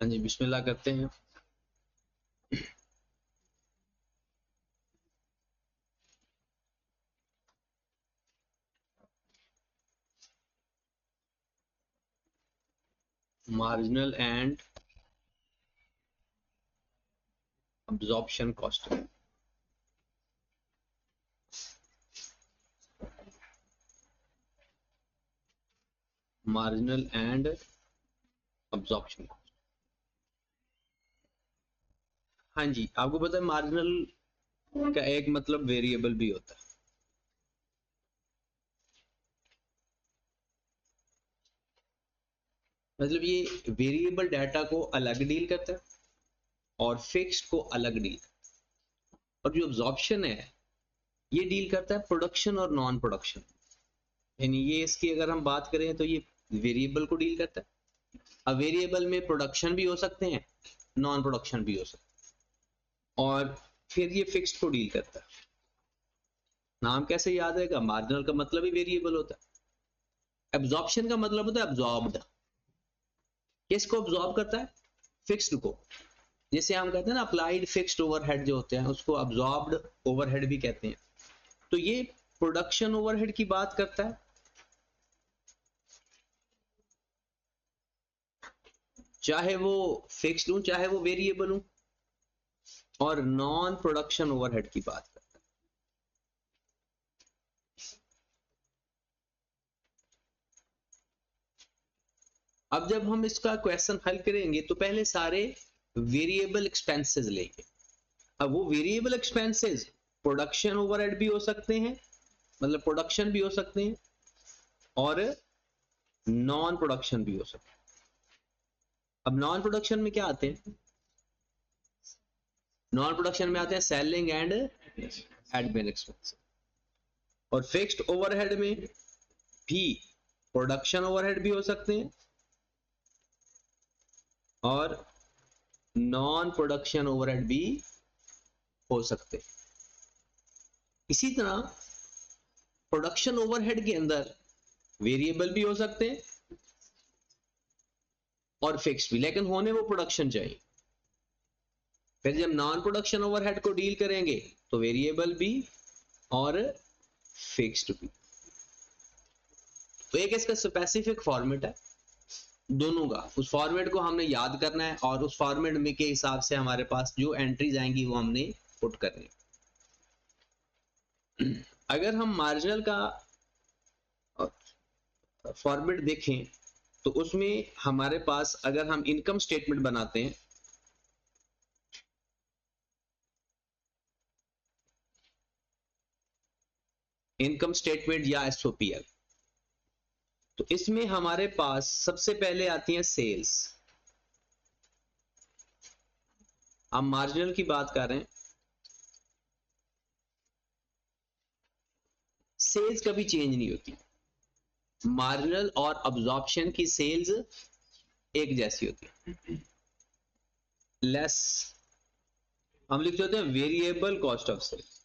हाँ जी, बिस्मिल्लाह करते हैं। Marginal and absorption cost. Marginal and absorption cost. हाँ जी, आपको पता है मार्जिनल का एक मतलब वेरिएबल भी होता है। मतलब ये वेरिएबल डाटा को अलग डील करता है और फिक्स्ड को अलग डील, और जो अब्जॉर्प्शन है ये डील करता है प्रोडक्शन और नॉन प्रोडक्शन। यानी ये इसकी अगर हम बात करें तो ये वेरिएबल को डील करता है। अब वेरिएबल में प्रोडक्शन भी हो सकते हैं, नॉन प्रोडक्शन भी हो सकते हैं, और फिर ये फिक्स्ड को डील करता है। नाम कैसे याद रहेगा, मार्जिनल का मतलब ही वेरिएबल होता है। एब्जॉर्प्शन का मतलब होता है एब्जॉर्ब्ड। किसको एब्जॉर्ब करता है? फिक्स्ड को। जैसे हम कहते हैं ना अप्लाइड फिक्स्ड ओवरहेड जो होते हैं उसको एब्जॉर्ब्ड ओवरहेड भी कहते हैं। तो ये प्रोडक्शन ओवरहेड की बात करता है, चाहे वो फिक्स्ड हो चाहे वो वेरिएबल हो, और नॉन प्रोडक्शन ओवरहेड की बात करता है। अब जब हम इसका क्वेश्चन हल करेंगे तो पहले सारे वेरिएबल एक्सपेंसेस लेंगे। अब वो वेरिएबल एक्सपेंसेस प्रोडक्शन ओवरहेड भी हो सकते हैं, मतलब प्रोडक्शन भी हो सकते हैं, और नॉन प्रोडक्शन भी हो सकते हैं। अब नॉन प्रोडक्शन में क्या आते हैं? नॉन प्रोडक्शन में आते हैं सेलिंग एंड एडमिन एक्सपेंस। और फिक्स्ड ओवरहेड में भी प्रोडक्शन ओवरहेड भी हो सकते हैं और नॉन प्रोडक्शन ओवरहेड भी हो सकते हैं। इसी तरह प्रोडक्शन ओवरहेड के अंदर वेरिएबल भी हो सकते हैं और फिक्स्ड भी, लेकिन होने वो प्रोडक्शन चाहिए। फिर जब नॉन प्रोडक्शन ओवरहेड को डील करेंगे तो वेरिएबल भी और फिक्स्ड भी। तो एक इसका स्पेसिफिक फॉर्मेट है दोनों का, उस फॉर्मेट को हमने याद करना है और उस फॉर्मेट में के हिसाब से हमारे पास जो एंट्रीज आएंगी वो हमने पुट करनी। अगर हम मार्जिनल का फॉर्मेट देखें तो उसमें हमारे पास अगर हम इनकम स्टेटमेंट बनाते हैं, इनकम स्टेटमेंट या एसओपीएल, तो इसमें हमारे पास सबसे पहले आती है सेल्स। हम मार्जिनल की बात कर रहे हैं, सेल्स कभी चेंज नहीं होती। मार्जिनल और अब्जॉर्प्शन की सेल्स एक जैसी होती है, लेस हम लिख देते हैं वेरिएबल कॉस्ट ऑफ सेल्स।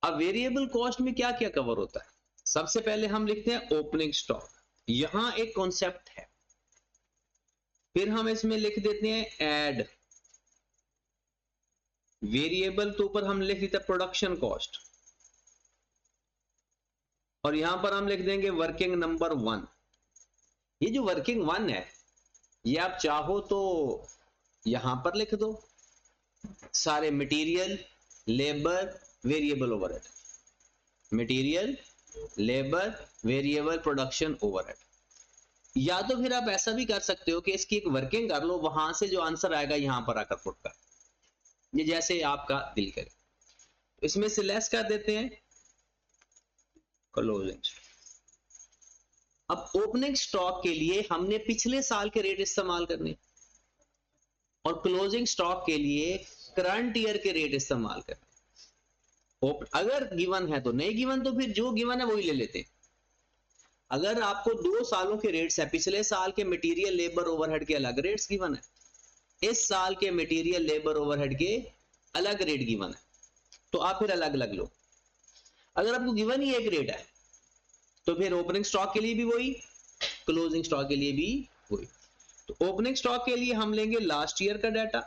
अब वेरिएबल कॉस्ट में क्या क्या कवर होता है? सबसे पहले हम लिखते हैं ओपनिंग स्टॉक, यहां एक कॉन्सेप्ट है। फिर हम इसमें लिख देते हैं एड वेरिएबल के ऊपर हम लिख देते हैं प्रोडक्शन कॉस्ट, और यहां पर हम लिख देंगे वर्किंग नंबर 1। ये जो वर्किंग 1 है ये आप चाहो तो यहां पर लिख दो, सारे material labour variable overhead, material labour variable production overhead. या तो फिर आप ऐसा भी कर सकते हो कि इसकी एक वर्किंग कर लो, वहां से जो आंसर आएगा यहां पर आकर पुट कर, ये जैसे आपका दिल करे। इसमें से लेस कर देते हैं क्लोजिंग। अब ओपनिंग स्टॉक के लिए हमने पिछले साल के रेट इस्तेमाल करने, और क्लोजिंग स्टॉक के लिए करंट ईयर के रेट इस्तेमाल करने। अगर गिवन है तो नहीं, गिवन तो फिर जो गिवन है वही ले लेते। अगर आपको 2 सालों के रेट्स है, पिछले साल के मटेरियल लेबर ओवरहेड के अलग रेट्स गिवन है, इस साल के मटेरियल लेबर ओवरहेड के अलग रेट गिवन है, तो आप फिर अलग अलग लो। अगर आपको गिवन ही एक रेट है तो फिर ओपनिंग स्टॉक के लिए भी वही, क्लोजिंग स्टॉक के लिए भी वही। तो ओपनिंग स्टॉक के लिए हम लेंगे लास्ट ईयर का डाटा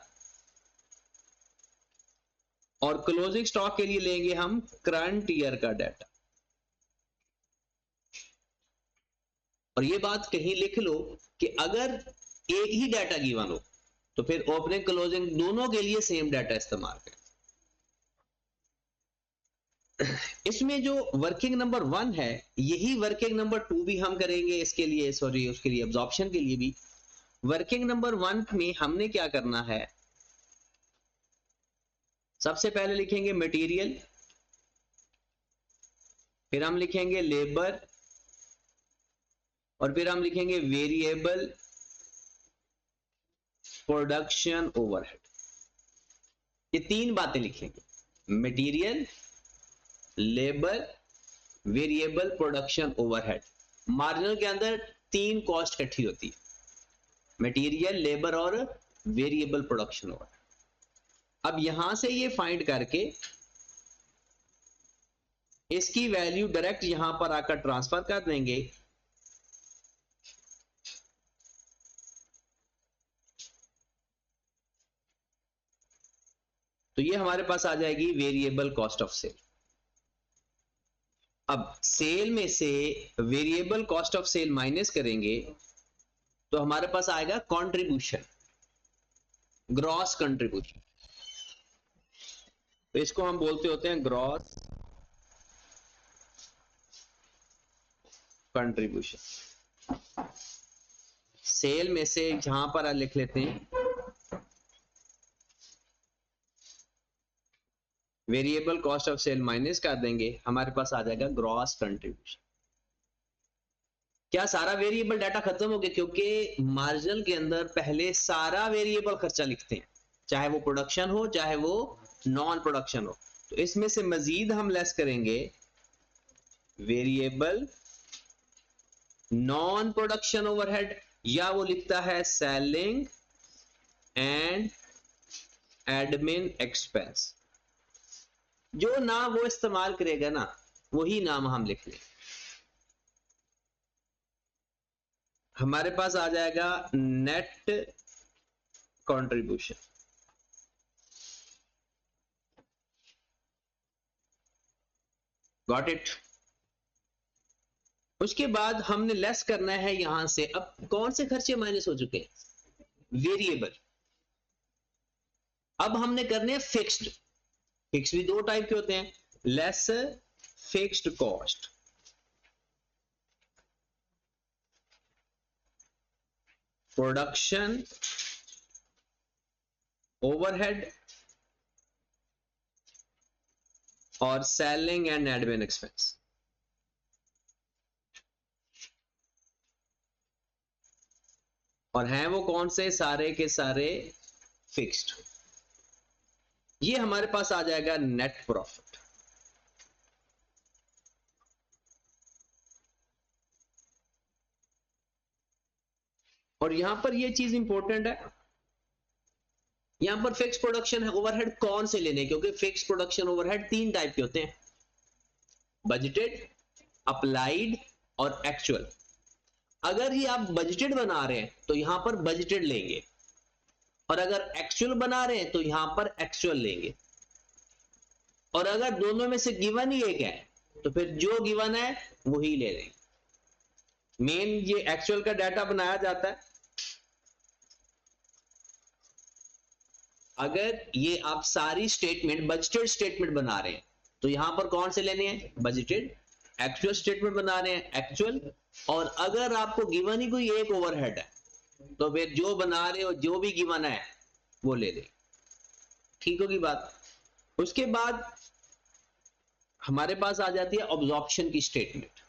और क्लोजिंग स्टॉक के लिए लेंगे हम करंट ईयर का डाटा। और ये बात कहीं लिख लो कि अगर एक ही डाटा गिवन हो तो फिर ओपनिंग क्लोजिंग दोनों के लिए सेम डाटा इस्तेमाल करें। इसमें जो वर्किंग नंबर 1 है यही वर्किंग नंबर 2 भी हम करेंगे इसके लिए, सॉरी उसके लिए एब्जॉर्प्शन के लिए भी। वर्किंग नंबर 1 में हमने क्या करना है, सबसे पहले लिखेंगे मटेरियल, फिर हम लिखेंगे लेबर और फिर हम लिखेंगे वेरिएबल प्रोडक्शन ओवरहेड। ये 3 बातें लिखेंगे, material, labour, variable production overhead. Marginal के अंदर 3 कॉस्ट इकट्ठी होती है, मटेरियल, लेबर और वेरिएबल प्रोडक्शन ओवरहेड। अब यहां से ये फाइंड करके इसकी वैल्यू डायरेक्ट यहां पर आकर ट्रांसफर कर देंगे। तो ये हमारे पास आ जाएगी वेरिएबल कॉस्ट ऑफ सेल। अब सेल में से variable cost of sale minus करेंगे तो हमारे पास आएगा कंट्रीब्यूशन, ग्रॉस कंट्रीब्यूशन। तो इसको हम बोलते होते हैं ग्रॉस कंट्रीब्यूशन। सेल में से जहां पर लिख लेते हैं variable cost of sale minus कर देंगे, हमारे पास आ जाएगा ग्रॉस कंट्रीब्यूशन। क्या सारा वेरिएबल डाटा खत्म हो गया? क्योंकि मार्जिनल के अंदर पहले सारा वेरिएबल खर्चा लिखते हैं, चाहे वो प्रोडक्शन हो चाहे वो नॉन प्रोडक्शन हो। तो इसमें से मजीद हम लेस करेंगे वेरिएबल नॉन प्रोडक्शन ओवरहेड, या वो लिखता है सेलिंग एंड एडमिन एक्सपेंस। जो नाम वो इस्तेमाल करेगा ना वही नाम हम लिख लें। हमारे पास आ जाएगा नेट कंट्रीब्यूशन। Got it? उसके बाद हमने लेस करना है यहां से। अब कौन से खर्चे माइनस हो चुके हैं? वेरिएबल। अब हमने करने हैं फिक्स्ड। फिक्स भी 2 टाइप के होते हैं, less fixed cost, production overhead और सेलिंग एंड एडमिन एक्सपेंस। और हैं वो कौन से? सारे के सारे फिक्स्ड। ये हमारे पास आ जाएगा नेट प्रॉफिट। और यहां पर ये चीज इंपॉर्टेंट है, यहां पर फिक्स प्रोडक्शन ओवरहेड कौन से लेने, क्योंकि फिक्स प्रोडक्शन ओवरहेड 3 टाइप के होते हैं, बजटेड, अप्लाइड और एक्चुअल। अगर ये आप बजटेड बना रहे हैं तो यहां पर बजटेड लेंगे, और अगर एक्चुअल बना रहे हैं तो यहां पर एक्चुअल लेंगे। और अगर दोनों में से गिवन ही एक है तो फिर जो गिवन है वही ले लेंगे। मेन ये एक्चुअल का डाटा बनाया जाता है। अगर ये आप सारी स्टेटमेंट बजटेड स्टेटमेंट बना रहे हैं तो यहां पर कौन से लेने हैं? बजटेड। एक्चुअल स्टेटमेंट बना रहे हैं, एक्चुअल। और अगर आपको गिवन ही कोई एक ओवरहेड है तो फिर जो बना रहे हो जो भी गिवन है वो ले ले। ठीक होगी बात? उसके बाद हमारे पास आ जाती है अब्जॉर्प्शन की स्टेटमेंट।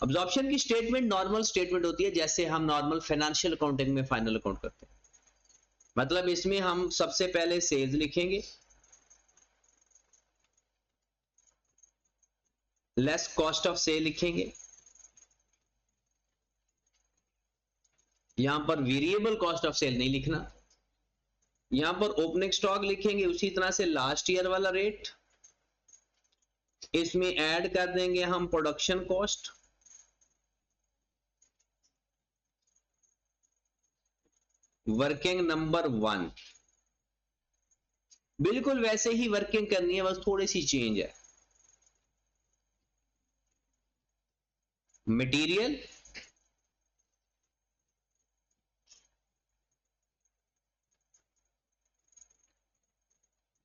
अब्जॉर्प्शन की स्टेटमेंट नॉर्मल स्टेटमेंट होती है, जैसे हम नॉर्मल फाइनेंशियल अकाउंटिंग में फाइनल अकाउंट करते हैं। मतलब इसमें हम सबसे पहले सेल्स लिखेंगे, लेस कॉस्ट ऑफ सेल लिखेंगे, यहां पर वेरिएबल कॉस्ट ऑफ सेल नहीं लिखना, यहां पर ओपनिंग स्टॉक लिखेंगे उसी तरह से लास्ट ईयर वाला रेट, इसमें ऐड कर देंगे हम प्रोडक्शन कॉस्ट, वर्किंग नंबर 1। बिल्कुल वैसे ही वर्किंग करनी है, बस थोड़ी सी चेंज है। Material,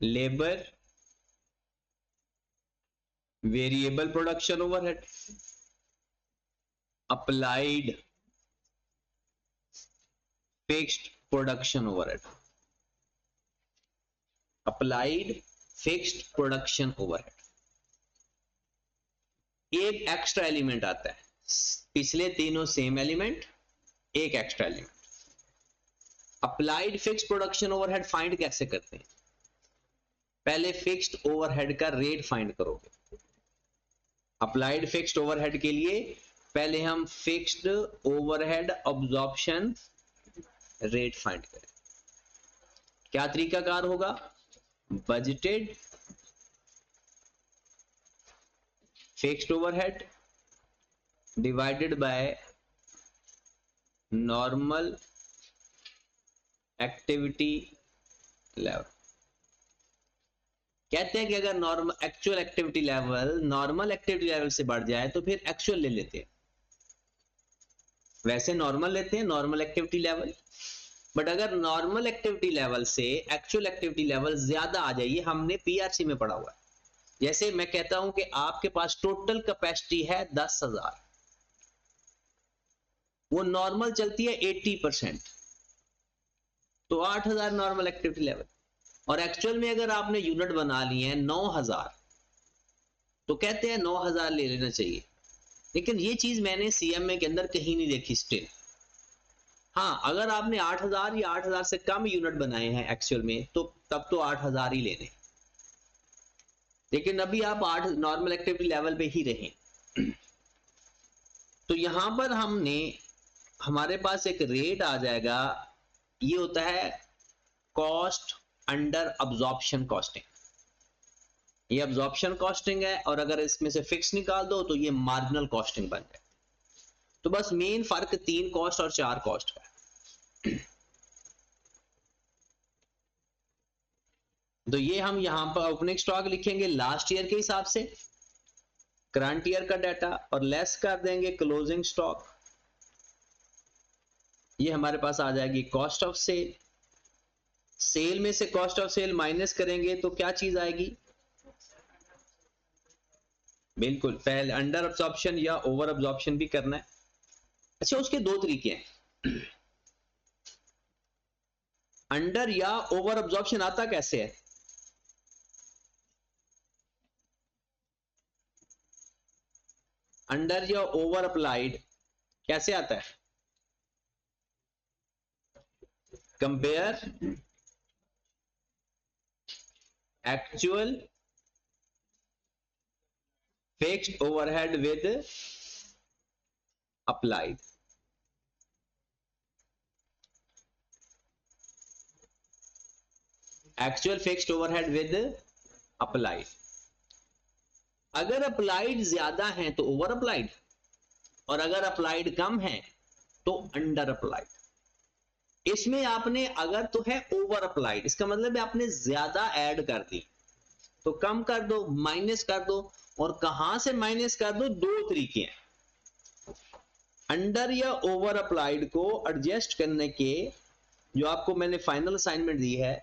labour, variable production overhead, applied fixed production overhead, applied fixed production overhead. एक एक्स्ट्रा एलिमेंट आता है, पिछले तीनों सेम एलिमेंट, एक extra element. Applied fixed production overhead find कैसे करते हैं? पहले फिक्स्ड ओवरहेड का रेट फाइंड करोगे। अप्लाइड फिक्स्ड ओवरहेड के लिए पहले हम fixed overhead absorption rate find करें। क्या तरीकाकार होगा? Budgeted fixed overhead divided by normal activity level. कहते हैं कि अगर normal actual activity level normal activity level से बढ़ जाए तो फिर एक्चुअल ले लेते हैं। वैसे नॉर्मल लेते हैं, नॉर्मल एक्टिविटी लेवल, बट अगर नॉर्मल एक्टिविटी लेवल से एक्चुअल एक्टिविटी लेवल ज्यादा आ जाए, ये हमने पीआरसी में पढ़ा हुआ है। जैसे मैं कहता हूं कि आपके पास टोटल कैपेसिटी है 10,000, वो नॉर्मल चलती है 80%, तो 8,000 नॉर्मल एक्टिविटी लेवल। और एक्चुअल में अगर आपने यूनिट बना ली है 9,000, तो कहते हैं 9,000 ले लेना चाहिए। लेकिन ये चीज मैंने सीएमए के अंदर कहीं नहीं देखी स्टिल। हाँ, अगर आपने 8,000 या 8,000 से कम यूनिट बनाए हैं एक्चुअल में, तो तब तो 8,000 ही लेने। लेकिन अभी आप 8 नॉर्मल एक्टिविटी लेवल पे ही रहें। तो यहां पर हमारे पास एक रेट आ जाएगा, ये होता है कॉस्ट अंडर अब्जॉर्प्शन कॉस्टिंग। ये अब्जॉर्प्शन कॉस्टिंग है, और अगर इसमें से फिक्स निकाल दो तो ये मार्जिनल कॉस्टिंग बन जाए। तो बस मेन फर्क 3 कॉस्ट और 4 कॉस्ट का है। तो ये हम यहां पर ओपनिंग स्टॉक लिखेंगे लास्ट ईयर के हिसाब से, करंट ईयर का डाटा, और लेस कर देंगे क्लोजिंग स्टॉक। ये हमारे पास आ जाएगी कॉस्ट ऑफ सेल। सेल में से कॉस्ट ऑफ सेल माइनस करेंगे तो क्या चीज आएगी? बिल्कुल, पहले अंडर अब्जॉर्प्शन या ओवर अब्जॉर्प्शन भी करना है। अच्छा, उसके दो तरीके हैं। अंडर या ओवर अब्जॉर्प्शन आता कैसे है? अंडर या ओवर अप्लाइड कैसे आता है? Compare actual fixed overhead with applied. Actual fixed overhead with applied. अगर अप्लाइड ज्यादा है तो ओवर अप्लाइड, और अगर अप्लाइड कम है तो अंडर अप्लाइड। इसमें आपने अगर तो है ओवर अप्लाइड, इसका मतलब है आपने ज्यादा ऐड कर दी, तो कम कर दो, माइनस कर दो। और कहां से माइनस कर दो? दो तरीके हैं। अंडर या ओवर अप्लाइड को एडजस्ट करने के, जो आपको मैंने फाइनल असाइनमेंट दी है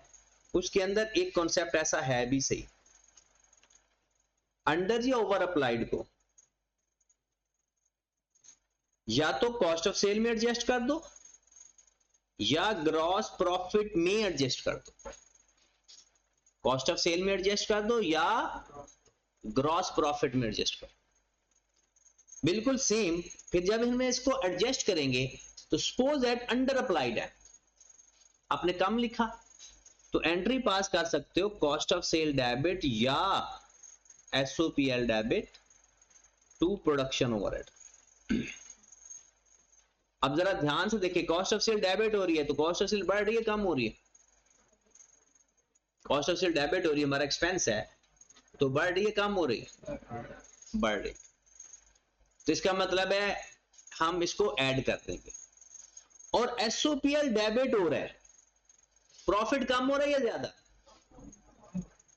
उसके अंदर एक कॉन्सेप्ट ऐसा है भी सही। अंडर या ओवर अप्लाइड को या तो कॉस्ट ऑफ सेल में एडजस्ट कर दो, या ग्रॉस प्रॉफिट में एडजस्ट कर दो। कॉस्ट ऑफ सेल में एडजस्ट कर दो या ग्रॉस प्रॉफिट में एडजस्ट कर दो, बिल्कुल सेम। फिर जब हम इसको एडजस्ट करेंगे तो सपोज दैट अंडर अप्लाइड है, आपने कम लिखा, तो एंट्री पास कर सकते हो कॉस्ट ऑफ सेल डेबिट या एसओपीएल डेबिट टू प्रोडक्शन ओवरहेड। अब जरा ध्यान से देखिए, कॉस्ट ऑफ सेल डेबिट हो रही है तो कॉस्ट ऑफ सेल बढ़ रही है कम हो रही है? कॉस्ट ऑफ सेल डेबिट हो रही है, हमारा एक्सपेंस है, तो बढ़ रही है कम हो रही है? बढ़ रही। तो इसका मतलब है हम इसको ऐड कर देंगे और एसओपीएल डेबिट हो रहा है, प्रॉफिट कम हो रहा है या ज्यादा?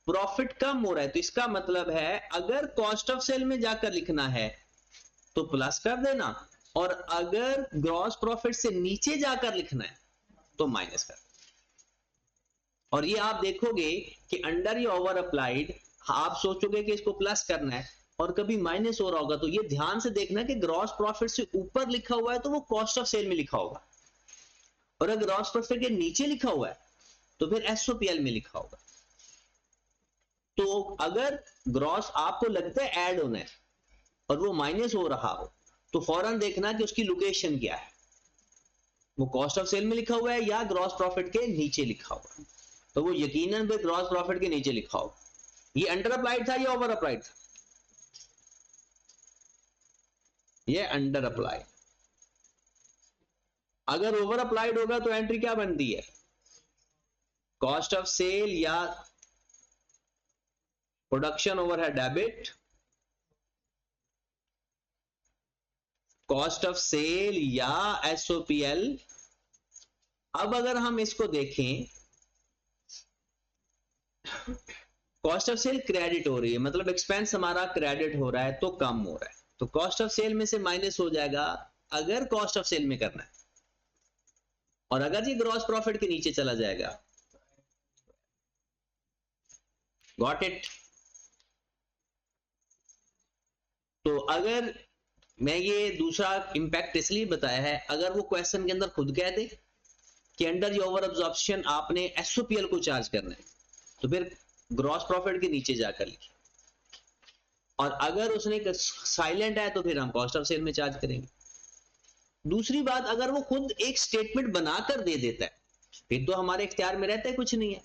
प्रॉफिट कम हो रहा है, तो इसका मतलब है अगर कॉस्ट ऑफ सेल में जाकर लिखना है तो प्लस कर देना, और अगर ग्रॉस प्रॉफिट से नीचे जाकर लिखना है तो माइनस कर। और ये आप देखोगे कि अंडर या ओवर अप्लाइड आप सोचोगे कि इसको प्लस करना है और कभी माइनस हो रहा होगा, तो ये ध्यान से देखना कि ग्रॉस प्रॉफिट से ऊपर लिखा हुआ है तो वो कॉस्ट ऑफ सेल में लिखा होगा, और अगर ग्रॉस प्रॉफिट के नीचे लिखा हुआ है तो फिर एसओपीएल में लिखा होगा। तो अगर ग्रॉस आपको लगता है ऐड होना है और वो माइनस हो रहा हो तो फौरन देखना कि उसकी लोकेशन क्या है, वो कॉस्ट ऑफ सेल में लिखा हुआ है या ग्रॉस प्रॉफिट के नीचे लिखा हुआ है। तो वो यकीनन भी ग्रॉस प्रॉफिट के नीचे लिखा होगा। ये अंडर अप्लाइड था या ओवर अप्लाइड था? ये अंडर अप्लाइड। अगर ओवर अप्लाइड होगा तो एंट्री क्या बनती है? कॉस्ट ऑफ सेल या production overhead debit, cost of sale या एसओपीएल। अब अगर हम इसको देखें, कॉस्ट ऑफ सेल क्रेडिट हो रही है, मतलब एक्सपेंस हमारा क्रेडिट हो रहा है तो कम हो रहा है, तो कॉस्ट ऑफ सेल में से माइनस हो जाएगा अगर कॉस्ट ऑफ सेल में करना है, और अगर ये ग्रॉस प्रॉफिट के नीचे चला जाएगा। Got it? तो अगर मैं ये दूसरा इंपैक्ट इसलिए बताया है, अगर वो क्वेश्चन के अंदर खुद कह दे कि अंडर या ओवर अब्जॉर्प्शन आपने एसओपीएल को चार्ज करना है तो फिर ग्रॉस प्रॉफिट के नीचे जाकर लिखिए, और अगर उसने साइलेंट है तो फिर हम कॉस्ट ऑफ सेल में चार्ज करेंगे। दूसरी बात, अगर वो खुद एक स्टेटमेंट बनाकर दे देता है फिर तो हमारे इख्तियार में रहता है कुछ नहीं है,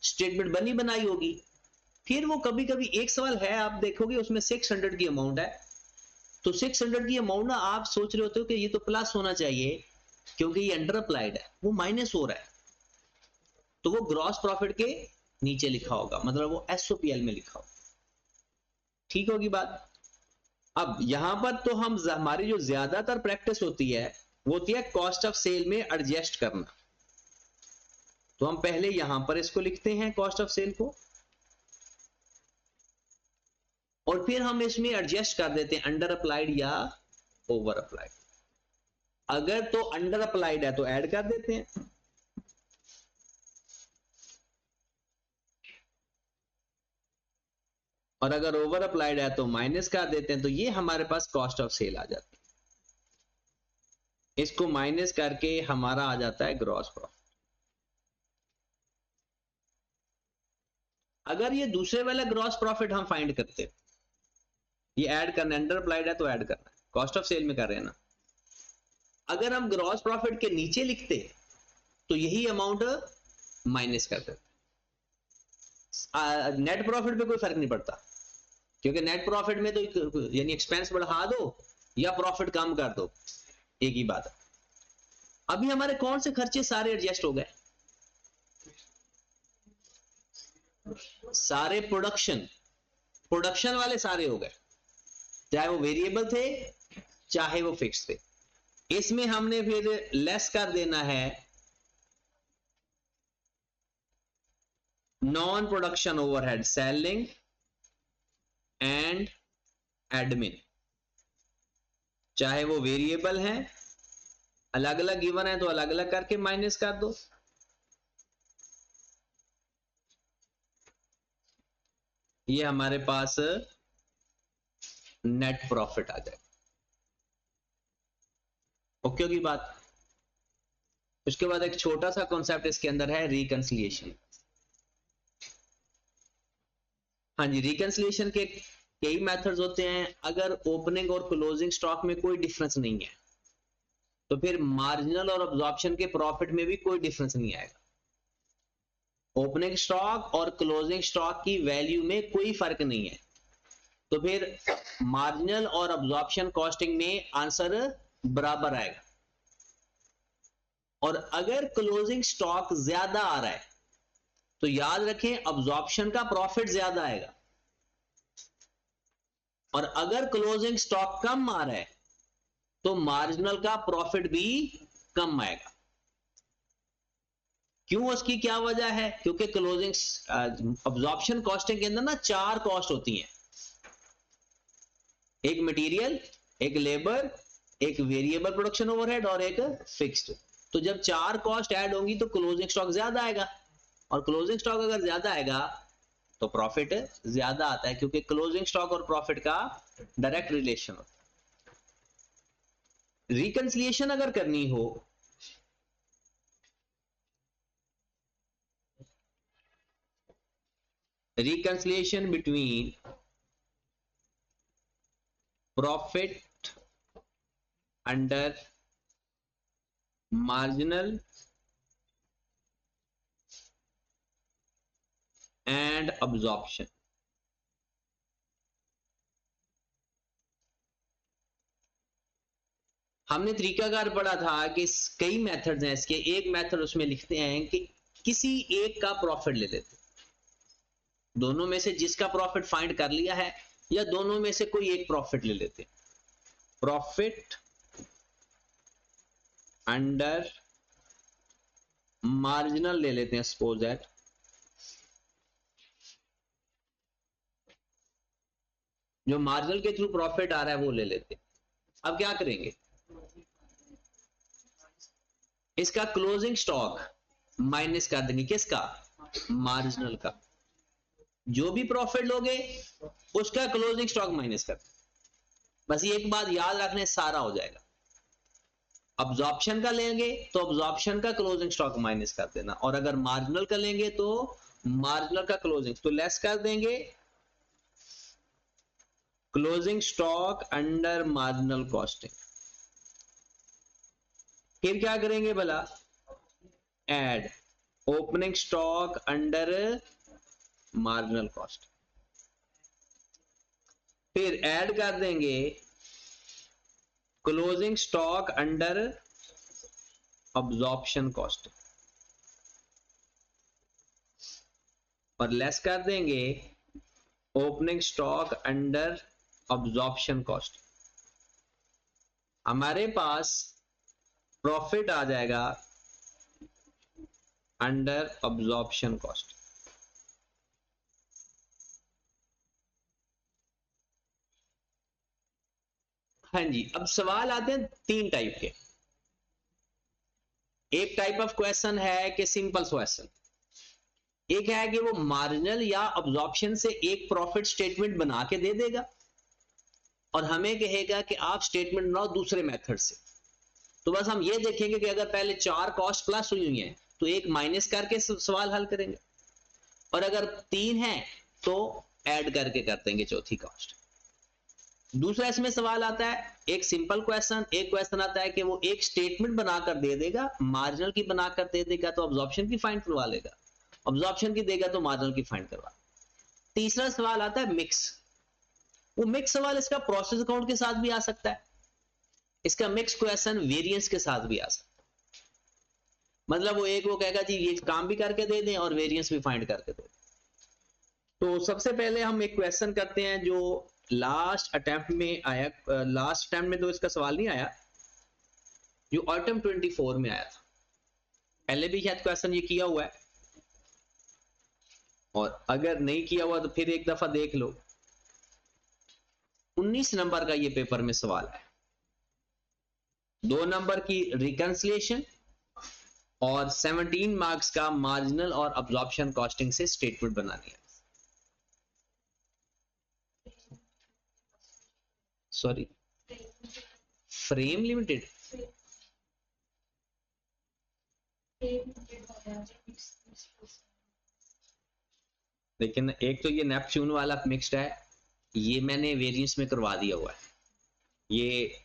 स्टेटमेंट बनी बनाई होगी। फिर वो कभी कभी एक सवाल है, आप देखोगे उसमें 600 की अमाउंट है, तो 600 की अमाउंट ना आप सोच रहे होते हो कि ये तो प्लस होना चाहिए क्योंकि ये अंडर अप्लाइड है, वो माइनस हो रहा है, तो वो ग्रॉस प्रॉफिट के नीचे लिखा होगा, मतलब वो एसओपीएल में लिखा होगा। ठीक होगी बात? अब यहां पर तो हम हमारी जो ज्यादातर प्रैक्टिस होती है वो होती है कॉस्ट ऑफ सेल में एडजस्ट करना, तो हम पहले यहां पर इसको लिखते हैं कॉस्ट ऑफ सेल को, और फिर हम इसमें एडजस्ट कर देते हैं अंडर अप्लाइड या ओवर अप्लाइड। अगर तो अंडर अप्लाइड है तो ऐड कर देते हैं, और अगर ओवर अप्लाइड है तो माइनस कर देते हैं, तो ये हमारे पास कॉस्ट ऑफ सेल आ जाती है। इसको माइनस करके हमारा आ जाता है ग्रॉस प्रॉफिट। अगर ये दूसरे वाला ग्रॉस प्रॉफिट हम फाइंड करते हैं, ये ऐड करना, अंडर अप्लाइड है तो ऐड करना, कॉस्ट ऑफ सेल में कर रहे हैं ना, अगर हम ग्रॉस प्रॉफिट के नीचे लिखते तो यही अमाउंट माइनस कर देते। नेट प्रॉफिट पे कोई फर्क नहीं पड़ता, क्योंकि नेट प्रॉफिट में तो यानी एक्सपेंस बढ़ा दो या प्रॉफिट कम कर दो, एक ही बात है। अभी हमारे कौन से खर्चे सारे एडजस्ट हो गए? सारे प्रोडक्शन वाले सारे हो गए, चाहे वो वेरिएबल थे चाहे वो फिक्स थे। इसमें हमने फिर लेस कर देना है non production overhead, selling and admin, चाहे वो वेरिएबल है, अलग अलग गिवन है तो अलग अलग करके माइनस कर दो। ये हमारे पास नेट प्रॉफिट आ जाएगा। ओके होगी बात? उसके बाद एक छोटा सा कॉन्सेप्ट इसके अंदर है रिकंसिलिएशन। हाँ जी, रिकंसिलिएशन के कई मेथड्स होते हैं। अगर ओपनिंग और क्लोजिंग स्टॉक में कोई डिफरेंस नहीं है तो फिर मार्जिनल और अब्जॉर्प्शन के प्रॉफिट में भी कोई डिफरेंस नहीं आएगा। ओपनिंग स्टॉक और क्लोजिंग स्टॉक की वैल्यू में कोई फर्क नहीं है, तो फिर मार्जिनल और अब्जॉर्प्शन कॉस्टिंग में आंसर बराबर आएगा। और अगर क्लोजिंग स्टॉक ज्यादा आ रहा है तो याद रखें अब्जॉर्प्शन का प्रॉफिट ज्यादा आएगा, और अगर क्लोजिंग स्टॉक कम आ रहा है तो मार्जिनल का प्रॉफिट भी कम आएगा। क्यों, उसकी क्या वजह है? क्योंकि क्लोजिंग अब्जॉर्प्शन कॉस्टिंग के अंदर ना 4 कॉस्ट होती हैं, एक मटेरियल, एक लेबर, एक वेरिएबल प्रोडक्शन ओवरहेड और एक फिक्स्ड। तो जब 4 कॉस्ट ऐड होंगी तो क्लोजिंग स्टॉक ज्यादा आएगा, और क्लोजिंग स्टॉक अगर ज्यादा आएगा तो प्रॉफिट ज्यादा आता है, क्योंकि क्लोजिंग स्टॉक और प्रॉफिट का डायरेक्ट रिलेशन होता है। रिकंसिलिएशन अगर करनी हो, reconciliation between profit under marginal and absorption, हमने तरीकाकार पढ़ा था कि कई मेथड्स हैं इसके। एक मेथड उसमें लिखते हैं कि किसी एक का प्रॉफिट ले लेते, दोनों में से जिसका प्रॉफिट फाइंड कर लिया है, या दोनों में से कोई एक प्रॉफिट ले लेते। प्रॉफिट अंडर मार्जिनल ले लेते हैं, सपोज दैट जो मार्जिनल के थ्रू प्रॉफिट आ रहा है वो ले लेते। अब क्या करेंगे, इसका क्लोजिंग स्टॉक माइनस कर देंगे, किसका? मार्जिनल का। जो भी प्रॉफिट लोगे उसका क्लोजिंग स्टॉक माइनस कर, बस ये एक बात याद रखने, सारा हो जाएगा। अब्जॉर्प्शन का लेंगे तो अब्जॉर्प्शन का क्लोजिंग स्टॉक माइनस कर देना, और अगर मार्जिनल का लेंगे तो मार्जिनल का क्लोजिंग तो लेस कर देंगे। Closing stock under marginal costing. फिर क्या करेंगे भला, add opening stock under marginal cost, फिर ऐड कर देंगे closing stock under absorption cost, और लेस कर देंगे opening stock under absorption cost. हमारे पास प्रॉफिट आ जाएगा अंडर अब्जॉर्प्शन कॉस्ट। हाँ जी, अब सवाल आते हैं 3 टाइप के। एक टाइप ऑफ क्वेश्चन है कि सिंपल क्वेश्चन, एक है कि वो मार्जिनल या अब्जॉर्प्शन से एक प्रॉफिट स्टेटमेंट बना के दे देगा और हमें कहेगा कि आप स्टेटमेंट बनाओ दूसरे मेथड से। तो बस हम ये देखेंगे कि अगर पहले 4 कॉस्ट प्लस हुई हुई हैं तो एक माइनस करके सवाल हल करेंगे, और अगर 3 है तो ऐड करके कर देंगे चौथी कॉस्ट। दूसरा इसमें सवाल आता है, एक सिंपल क्वेश्चन, एक क्वेश्चन आता है कि वो एक स्टेटमेंट बनाकर दे देगा, मार्जिनल की बनाकर दे देगा तो अब्जॉर्प्शन की फाइंड करवा लेगा, अब्जॉर्प्शन की देगा तो मार्जिनल की फाइंड करवा। तीसरा सवाल आता है मिक्स। वो मिक्स सवाल इसका प्रोसेस अकाउंट के साथ भी आ सकता है, इसका मिक्स क्वेश्चन वेरिएंस के साथ भी आ सकता है। मतलब वो कहेगा जी ये काम भी करके दे दें और वेरिएंस भी फाइंड करके दे। तो सबसे पहले हम एक क्वेश्चन करते हैं जो लास्ट अटेम्प्ट में आया, लास्ट अटेम्प्ट में तो इसका सवाल नहीं आया, जो ऑटम 24 में आया था। पहले भी शायद क्वेश्चन ये किया हुआ है, और अगर नहीं किया हुआ तो फिर एक दफा देख लो। 19 नंबर का ये पेपर में सवाल है, 2 नंबर की रिकंसिलिएशन और 17 मार्क्स का मार्जिनल और अब्जॉर्प्शन कॉस्टिंग से स्टेटमेंट बनानी है। सॉरी, फ्रेम लिमिटेड, लेकिन एक तो ये नेपच्यून वाला मिक्स्ड है, ये मैंने वेरिएंस में करवा दिया हुआ है। ये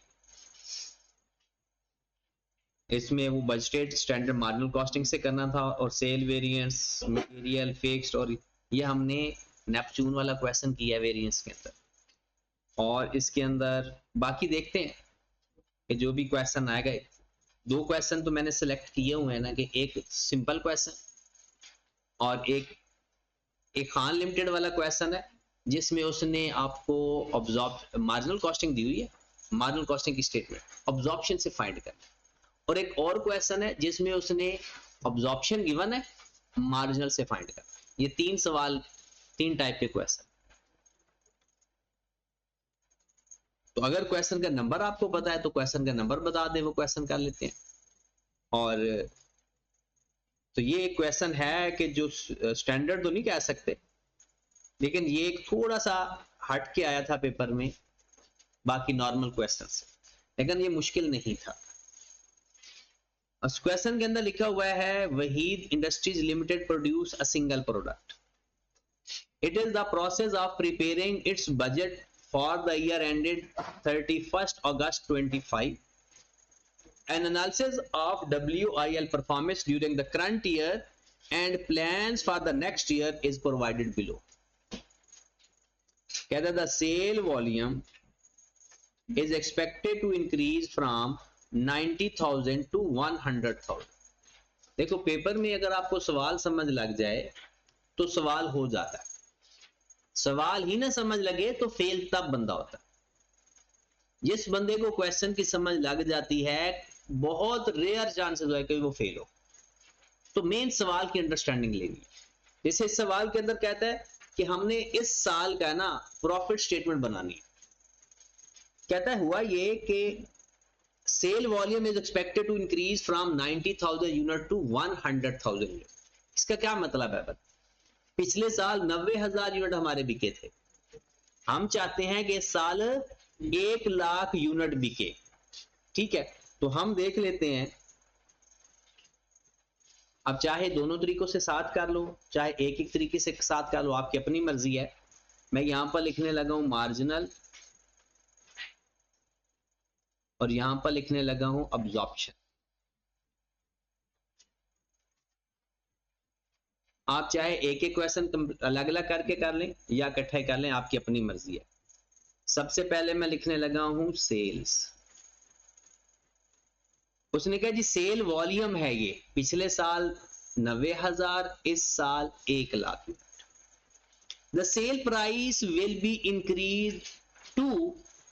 इसमें वो बजटेड स्टैंडर्ड मार्जिनल कॉस्टिंग से करना था, और सेल वेरिएंस, मटेरियल, फिक्स्ड, और ये हमने नेपच्यून वाला क्वेश्चन किया है वेरिएंस के अंदर। और इसके अंदर बाकी देखते हैं कि जो भी क्वेश्चन आएगा। 2 क्वेश्चन तो मैंने सिलेक्ट किए हुए हैं ना, कि एक सिंपल क्वेश्चन और एक खान लिमिटेड वाला क्वेश्चन है, जिसमें उसने आपको ऑब्जॉर्ब मार्जिनल कॉस्टिंग दी हुई है, मार्जिनल कॉस्टिंग की स्टेटमेंट ऑब्जॉर्प्शन से फाइंड करना, और एक और क्वेश्चन है जिसमें उसने ऑब्जॉर्प्शन गिवन है, मार्जिनल से फाइंड करना। ये तीन सवाल, तीन टाइप के क्वेश्चन। तो अगर क्वेश्चन का नंबर आपको पता है तो क्वेश्चन का नंबर बता दे, वो क्वेश्चन कर लेते हैं। और तो ये एक क्वेश्चन है कि जो स्टैंडर्ड तो नहीं कह सकते, लेकिन ये एक थोड़ा सा हट के आया था पेपर में बाकी नॉर्मल क्वेश्चन से, लेकिन ये मुश्किल नहीं था। उस क्वेश्चन के अंदर लिखा हुआ है Waheed industries limited produce a single product, it is the process of preparing it's budget for the year ended 31st August 25. An analysis of WIL performance during the current year and plans for the next year is provided below. कहता the sale volume is expected to increase from 90,000 to 100,000. देखो paper में अगर आपको सवाल समझ लग जाए तो सवाल हो जाता है, सवाल ही ना समझ लगे तो फेल तब बंदा होता है। जिस बंदे को क्वेश्चन की समझ लग जाती है बहुत रेयर चांसेस है कि वो फेल हो। तो मेन सवाल की अंडरस्टैंडिंग लेनी। जैसे इस सवाल के अंदर कहता है कि हमने इस साल का ना प्रॉफिट स्टेटमेंट बनानी है। कहता है हुआ ये कि sale volume is expected to increase from 90,000 unit to 100,000 unit. इसका क्या मतलब है? पिछले साल 90,000 यूनिट हमारे बिके थे, हम चाहते हैं कि इस साल 1,00,000 यूनिट बिके। ठीक है, तो हम देख लेते हैं। अब चाहे दोनों तरीकों से साथ कर लो, चाहे एक एक तरीके से साथ कर लो, आपकी अपनी मर्जी है। मैं यहां पर लिखने लगा हूं मार्जिनल और यहां पर लिखने लगा हूं अब्जॉर्प्शन। आप चाहे एक एक क्वेश्चन अलग अलग करके कर लें या इकट्ठे कर लें, आपकी अपनी मर्जी है। सबसे पहले मैं लिखने लगा हूं सेल्स। उसने कहा जी सेल वॉल्यूम है ये, पिछले साल 90,000, इस साल 1,00,000। The sale price will be increase to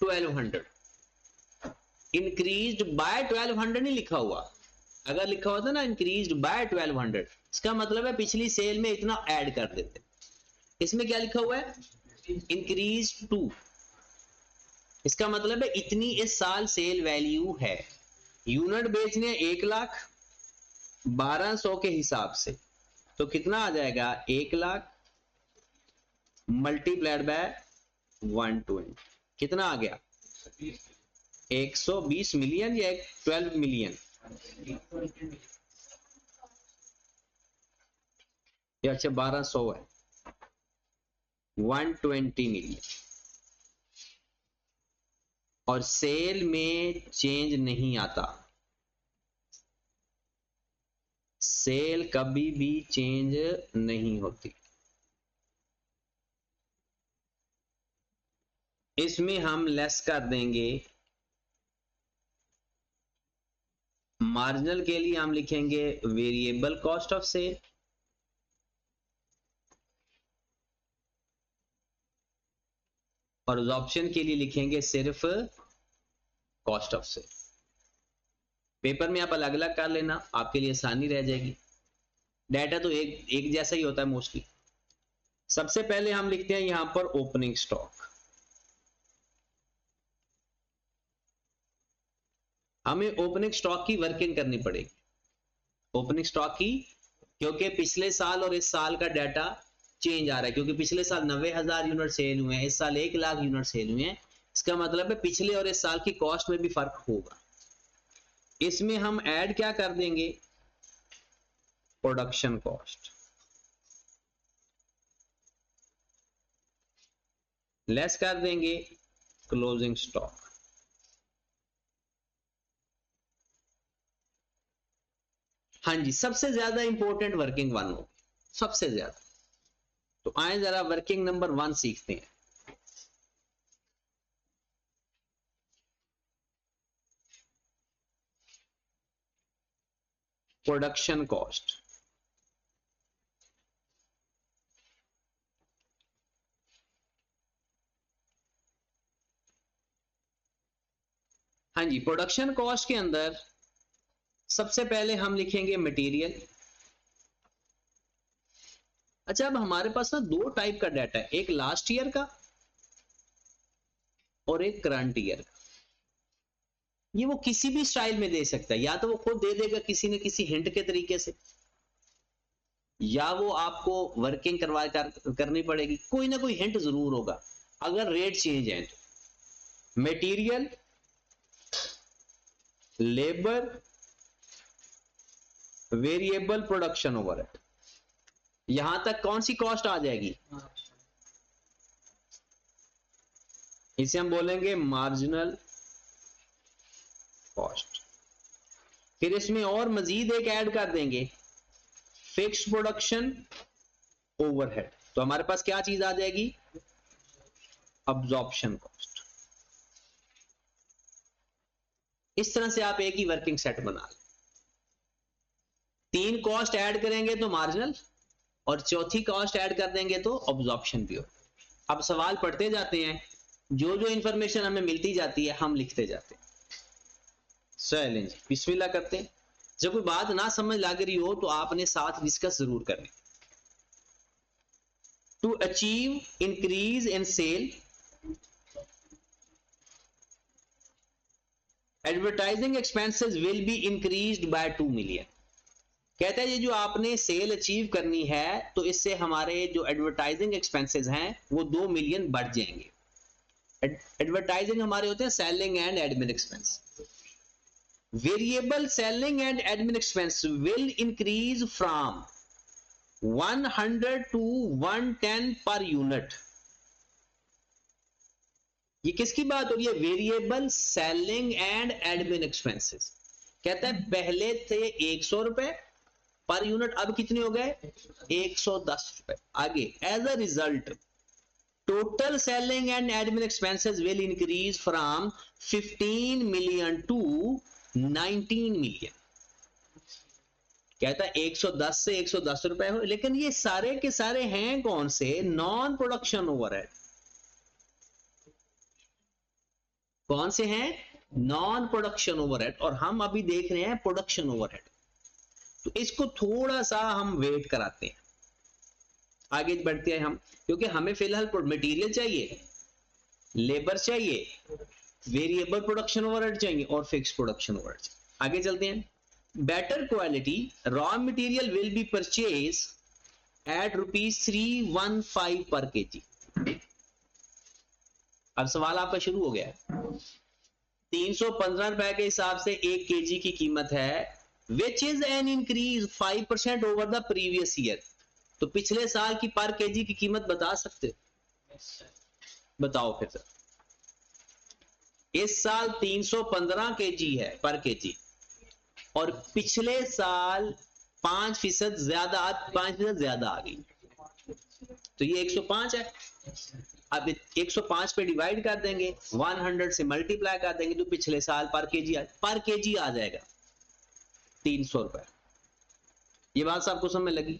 1,200। Increased by 1,200 नहीं लिखा हुआ, अगर लिखा होता ना इंक्रीज्ड बाय 1,200 इसका मतलब है पिछली सेल में इतना ऐड कर देते। इसमें क्या लिखा हुआ है? इंक्रीज टू, इसका मतलब है इतनी इस साल सेल वैल्यू है। यूनिट बेचने 1,00,000 1200 के हिसाब से, तो कितना आ जाएगा? 1,00,000 मल्टीप्लाइड बाय 120, कितना आ गया? 120 मिलियन या 12 मिलियन या अच्छा 1200 है, 120 मिलियन। और सेल में चेंज नहीं आता, सेल कभी भी चेंज नहीं होती। इसमें हम लेस कर देंगे, मार्जिनल के लिए हम लिखेंगे वेरिएबल कॉस्ट ऑफ सेल, और ऑप्शन के लिए लिखेंगे सिर्फ कॉस्ट ऑफ सेल। पेपर में आप अलग अलग कर लेना, आपके लिए आसानी रह जाएगी। डाटा तो एक जैसा ही होता है मोस्टली। सबसे पहले हम लिखते हैं यहां पर ओपनिंग स्टॉक। हमें ओपनिंग स्टॉक की वर्किंग करनी पड़ेगी, ओपनिंग स्टॉक की, क्योंकि पिछले साल और इस साल का डाटा चेंज आ रहा है। क्योंकि पिछले साल 90,000 यूनिट सेल हुए हैं, इस साल 1,00,000 यूनिट सेल हुए हैं, इसका मतलब है पिछले और इस साल की कॉस्ट में भी फर्क होगा। इसमें हम ऐड क्या कर देंगे? प्रोडक्शन कॉस्ट, लेस कर देंगे क्लोजिंग स्टॉक। हाँ जी, सबसे ज्यादा इंपॉर्टेंट वर्किंग वन हो, सबसे ज्यादा। तो आए जरा वर्किंग नंबर 1 सीखते हैं। Production cost. हाँ जी, प्रोडक्शन कॉस्ट के अंदर सबसे पहले हम लिखेंगे मटेरियल। अच्छा, अब हमारे पास ना दो टाइप का डाटा है, एक लास्ट ईयर का और एक करंट ईयर का। ये वो किसी भी स्टाइल में दे सकता है, या तो वो खुद दे देगा किसी न किसी हिंट के तरीके से, या वो आपको वर्किंग करनी पड़ेगी, कोई ना कोई हिंट जरूर होगा अगर रेट चेंज है तो। Material, labour, variable production overhead, यहां तक कौन सी कॉस्ट आ जाएगी? इसे हम बोलेंगे मार्जिनल कॉस्ट। फिर इसमें और मजीद एक ऐड कर देंगे, फिक्स्ड प्रोडक्शन ओवरहेड। तो हमारे पास क्या चीज आ जाएगी? Absorption cost. इस तरह से आप एक ही वर्किंग सेट बना लें। तीन कॉस्ट ऐड करेंगे तो मार्जिनल, और चौथी कॉस्ट ऐड कर देंगे तो अब्जॉर्प्शन भी हो। अब सवाल पढ़ते जाते हैं, जो जो इंफॉर्मेशन हमें मिलती जाती है हम लिखते जाते हैं। चलें जी, बिस्मिल्लाह करते हैं। जब कोई बात ना समझ लग रही हो तो आपने साथ डिस्कस जरूर करनी। To achieve increase in sale, advertising expenses will be increased by 2 million. कहता है ये जो आपने सेल अचीव करनी है तो इससे हमारे जो एडवर्टाइजिंग एक्सपेंसेस हैं वो 2 मिलियन बढ़ जाएंगे। एडवर्टाइजिंग हमारे होते हैं selling and admin expense. Variable selling and admin expense will increase from 100 to 110 per unit. ये किसकी बात हो रही है? Variable selling and admin expenses. कहता है पहले थे 100 रुपए पर यूनिट, अब कितने हो गए? 110 रुपए। आगे, as a result total selling and admin expenses will increase from 15 million to 19 million. कहता है 110 से 110 रुपए हो, लेकिन ये सारे के सारे हैं कौन से? Non production overhead. कौन से हैं? Non production overhead. और हम अभी देख रहे हैं प्रोडक्शन ओवरहेड, तो इसको थोड़ा सा हम वेट कराते हैं, आगे बढ़ते हैं हम, क्योंकि हमें फिलहाल मटेरियल चाहिए, लेबर चाहिए, वेरिएबल प्रोडक्शन ओवरहेड चाहिए और फिक्स प्रोडक्शन ओवरहेड चाहिए। आगे चलते हैं। Better quality raw material will be purchase at ₹315 per KG. अब सवाल आपका शुरू हो गया। 315 रुपए के हिसाब से 1 केजी की कीमत है, which is an increase 5% over the previous year. तो पिछले साल की पर केजी की कीमत बता सकते? बताओ फिर सर। इस साल 315 केजी है पर केजी, और पिछले साल 5% ज्यादा, 5% ज्यादा आ गई, तो ये 105 है। अब 105 पे डिवाइड कर देंगे, 100 से मल्टीप्लाई कर देंगे, तो पिछले साल पर केजी आ जाएगा 300 रुपए। ये बात सबको समझ लगी?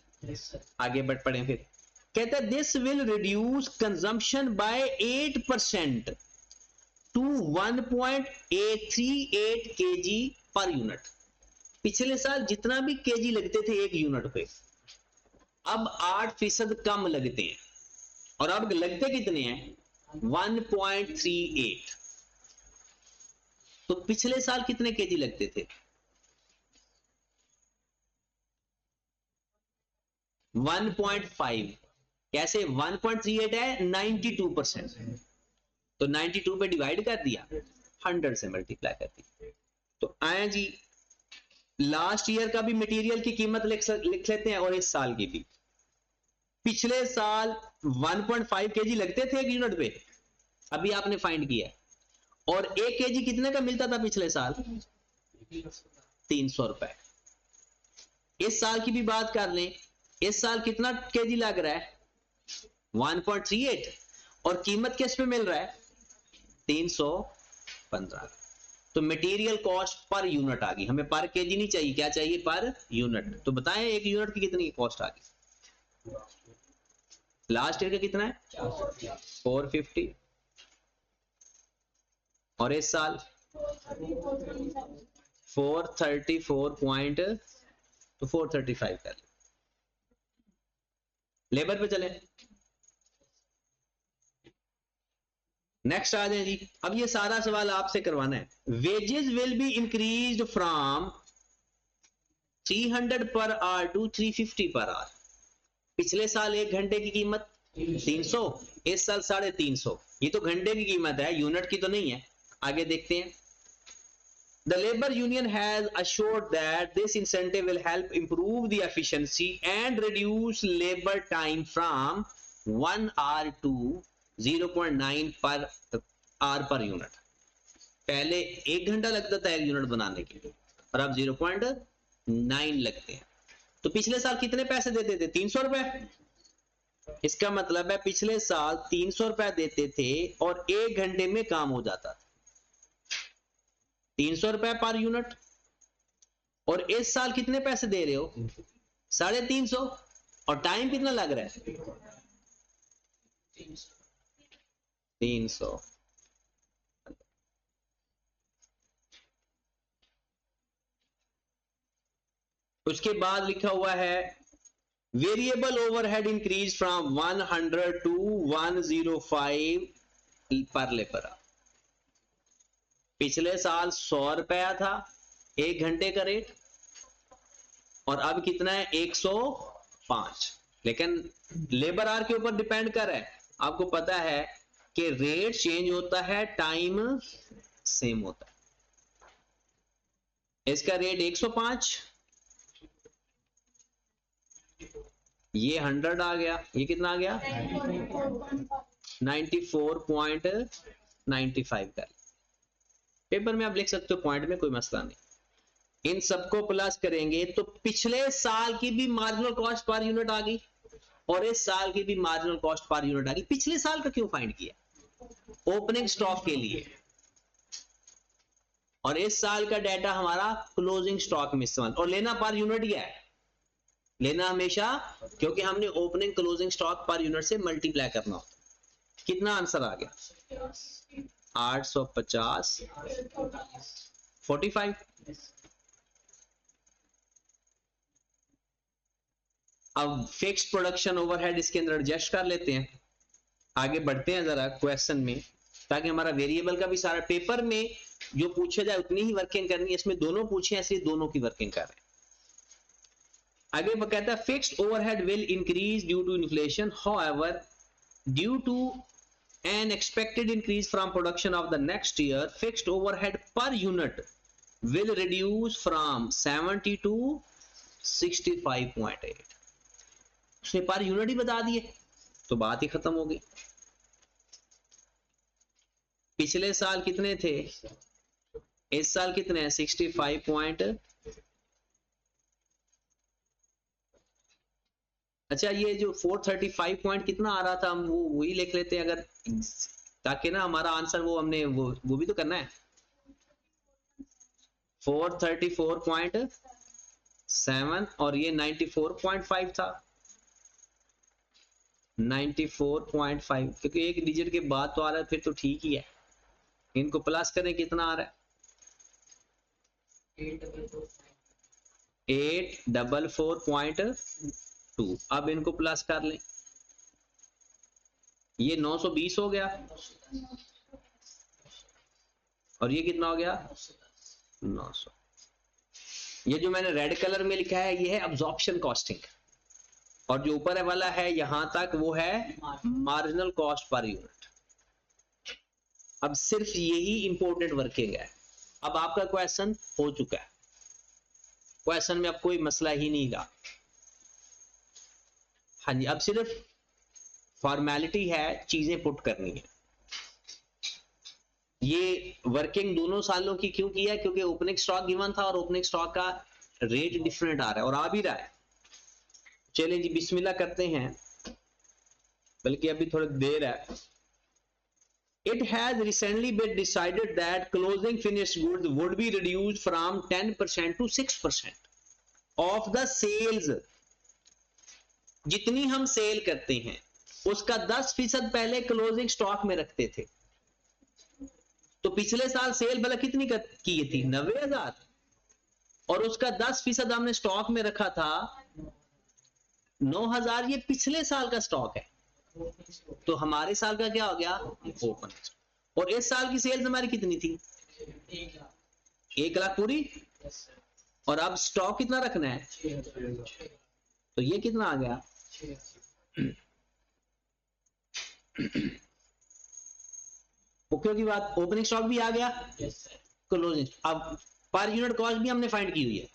आगे बढ़ पड़े फिर। कहता है this will reduce consumption by 8% to 1.838 KG per unit. पिछले साल जितना भी केजी लगते थे एक यूनिट पे, अब 8% कम लगते हैं, और अब लगते कितने हैं? 1.38। तो पिछले साल कितने केजी लगते थे? 1.5। कैसे 1.38 है? 92%। तो 92 पे डिवाइड कर दिया, 100 से मल्टीप्लाई कर दिया। तो आए जी, लास्ट ईयर का भी मटेरियल की कीमत लिख लेते हैं और इस साल की भी। पिछले साल 1.5 केजी लगते थे एक यूनिट पे, अभी आपने फाइंड किया, और 1 केजी कितने का मिलता था पिछले साल? 300 रुपए। इस साल की भी बात कर लें, इस साल कितना केजी लग रहा है? 1.38, और कीमत किस पे मिल रहा है? 315। तो मटेरियल कॉस्ट पर यूनिट आ गई, हमें पर केजी नहीं चाहिए, क्या चाहिए? Per unit. तो बताएं एक यूनिट की कितनी कॉस्ट आ गई? लास्ट ईयर का कितना है? 450, और इस साल 434 पॉइंट, तो 435 कर लेबर पे चले। नेक्स्ट आ जाए जी। अब ये सारा सवाल आपसे करवाना है। Wages will be increased from 300 per hour to 350 per hour. पिछले साल 1 घंटे की कीमत 300, इस साल 350। ये तो घंटे की कीमत है, यूनिट की तो नहीं है। आगे देखते हैं। The labor union has assured that this incentive will help improve the efficiency and reduce labor time from 1 hour to 0.9 per hour per unit। पहले 1 घंटा लगता था 1 यूनिट बनाने के लिए, और अब 0.9 लगते हैं। तो पिछले साल कितने पैसे देते थे? 300 रुपए। इसका मतलब है पिछले साल 300 रुपए देते थे और 1 घंटे में काम हो जाता था, 300 रुपए पर यूनिट। और इस साल कितने पैसे दे रहे हो? 350। और टाइम कितना लग रहा है? 300। उसके बाद लिखा हुआ है variable overhead increase from 100 to 105 per labour. पिछले साल 100 रुपया था 1 घंटे का रेट, और अब कितना है? 105। लेकिन लेबर आवर के ऊपर डिपेंड कर रहा है। आपको पता है कि रेट चेंज होता है, टाइम सेम होता है। इसका रेट 105, ये 100 आ गया, ये कितना आ गया? 94.95 का। पेपर में आप लिख सकते हो, पॉइंट में कोई मसला नहीं। इन सबको प्लस करेंगे तो पिछले साल की भी मार्जिनल कॉस्ट पर यूनिट आ गई और इस साल की भी मार्जिनल कॉस्ट पर यूनिट आ गई। पिछले साल का क्यों फाइंड किया? ओपनिंग स्टॉक के लिए। और इस साल का डाटा हमारा क्लोजिंग स्टॉक में इस्तेमाल। और लेना पर यूनिट ही है, लेना हमेशा, क्योंकि हमने opening closing stock per unit से मल्टीप्लाई करना होता। कितना आंसर आ गया? 850 45। अब फिक्स्ड प्रोडक्शन ओवरहेड इसके अंदर एडजस्ट कर लेते हैं। आगे बढ़ते हैं जरा क्वेश्चन में, ताकि हमारा वेरिएबल का भी सारा पेपर में जो पूछा जाए उतनी ही वर्किंग करनी है। इसमें दोनों पूछे हैं, इसलिए दोनों की वर्किंग कर रहे हैं। आगे वो कहता है fixed overhead will increase due to inflation, however due to an expected increase from production of the next year, fixed overhead per unit will reduce from 70 to 65.8। उसने पर यूनिट ही बता दिए तो बात ही खत्म हो गई। पिछले साल कितने थे, इस साल कितने हैं? 65 अच्छा, ये जो 435 पॉइंट कितना आ रहा था, हम वो वही लिख लेते हैं अगर, ताकि ना हमारा आंसर वो हमने वो भी तो करना है। 434.7 और ये 94.5 था, 94.5, क्योंकि एक डिजिट के बाद तो आ रहा है, फिर तो ठीक ही है। इनको प्लस करें, कितना आ रहा है? 844.2। अब इनको प्लस कर लें, ये 920 हो गया और ये कितना हो गया? 900। ये जो मैंने रेड कलर में लिखा है ये है अब्जॉर्प्शन कॉस्टिंग, और जो ऊपर वाला है यहां तक वो है मार्जिनल कॉस्ट पर यूनिट। अब सिर्फ यही इंपॉर्टेंट वर्किंग है। अब आपका क्वेश्चन हो चुका है, क्वेश्चन में अब कोई मसला ही नहीं रहा। हाँ जी, अब सिर्फ फॉर्मेलिटी है, चीजें पुट करनी है। ये वर्किंग दोनों सालों की क्यों की है? क्योंकि ओपनिंग स्टॉक गिवन था और ओपनिंग स्टॉक का रेट डिफरेंट आ रहा है और आ भी रहा है। चलिए जी बिस्मिल्लाह करते हैं, बल्कि अभी थोड़ी देर है। It has recently been decided that closing finished goods would be reduced from 10% to 6% of the sales। जितनी हम सेल करते हैं उसका 10% पहले क्लोजिंग स्टॉक में रखते थे, तो पिछले साल सेल भला कितनी की थी? 90,000, और उसका 10% हमने स्टॉक में रखा था 9,000। ये पिछले साल का स्टॉक है, तो हमारे साल का क्या हो गया? ओपन। और इस साल की सेल्स हमारी कितनी थी? 1 लाख पूरी। और अब स्टॉक कितना रखना है? तो ये कितना आ गया? ओके की बात। ओपनिंग स्टॉक भी आ गया, क्लोजिंग। अब पर यूनिट कॉस्ट भी हमने फाइंड की हुई है।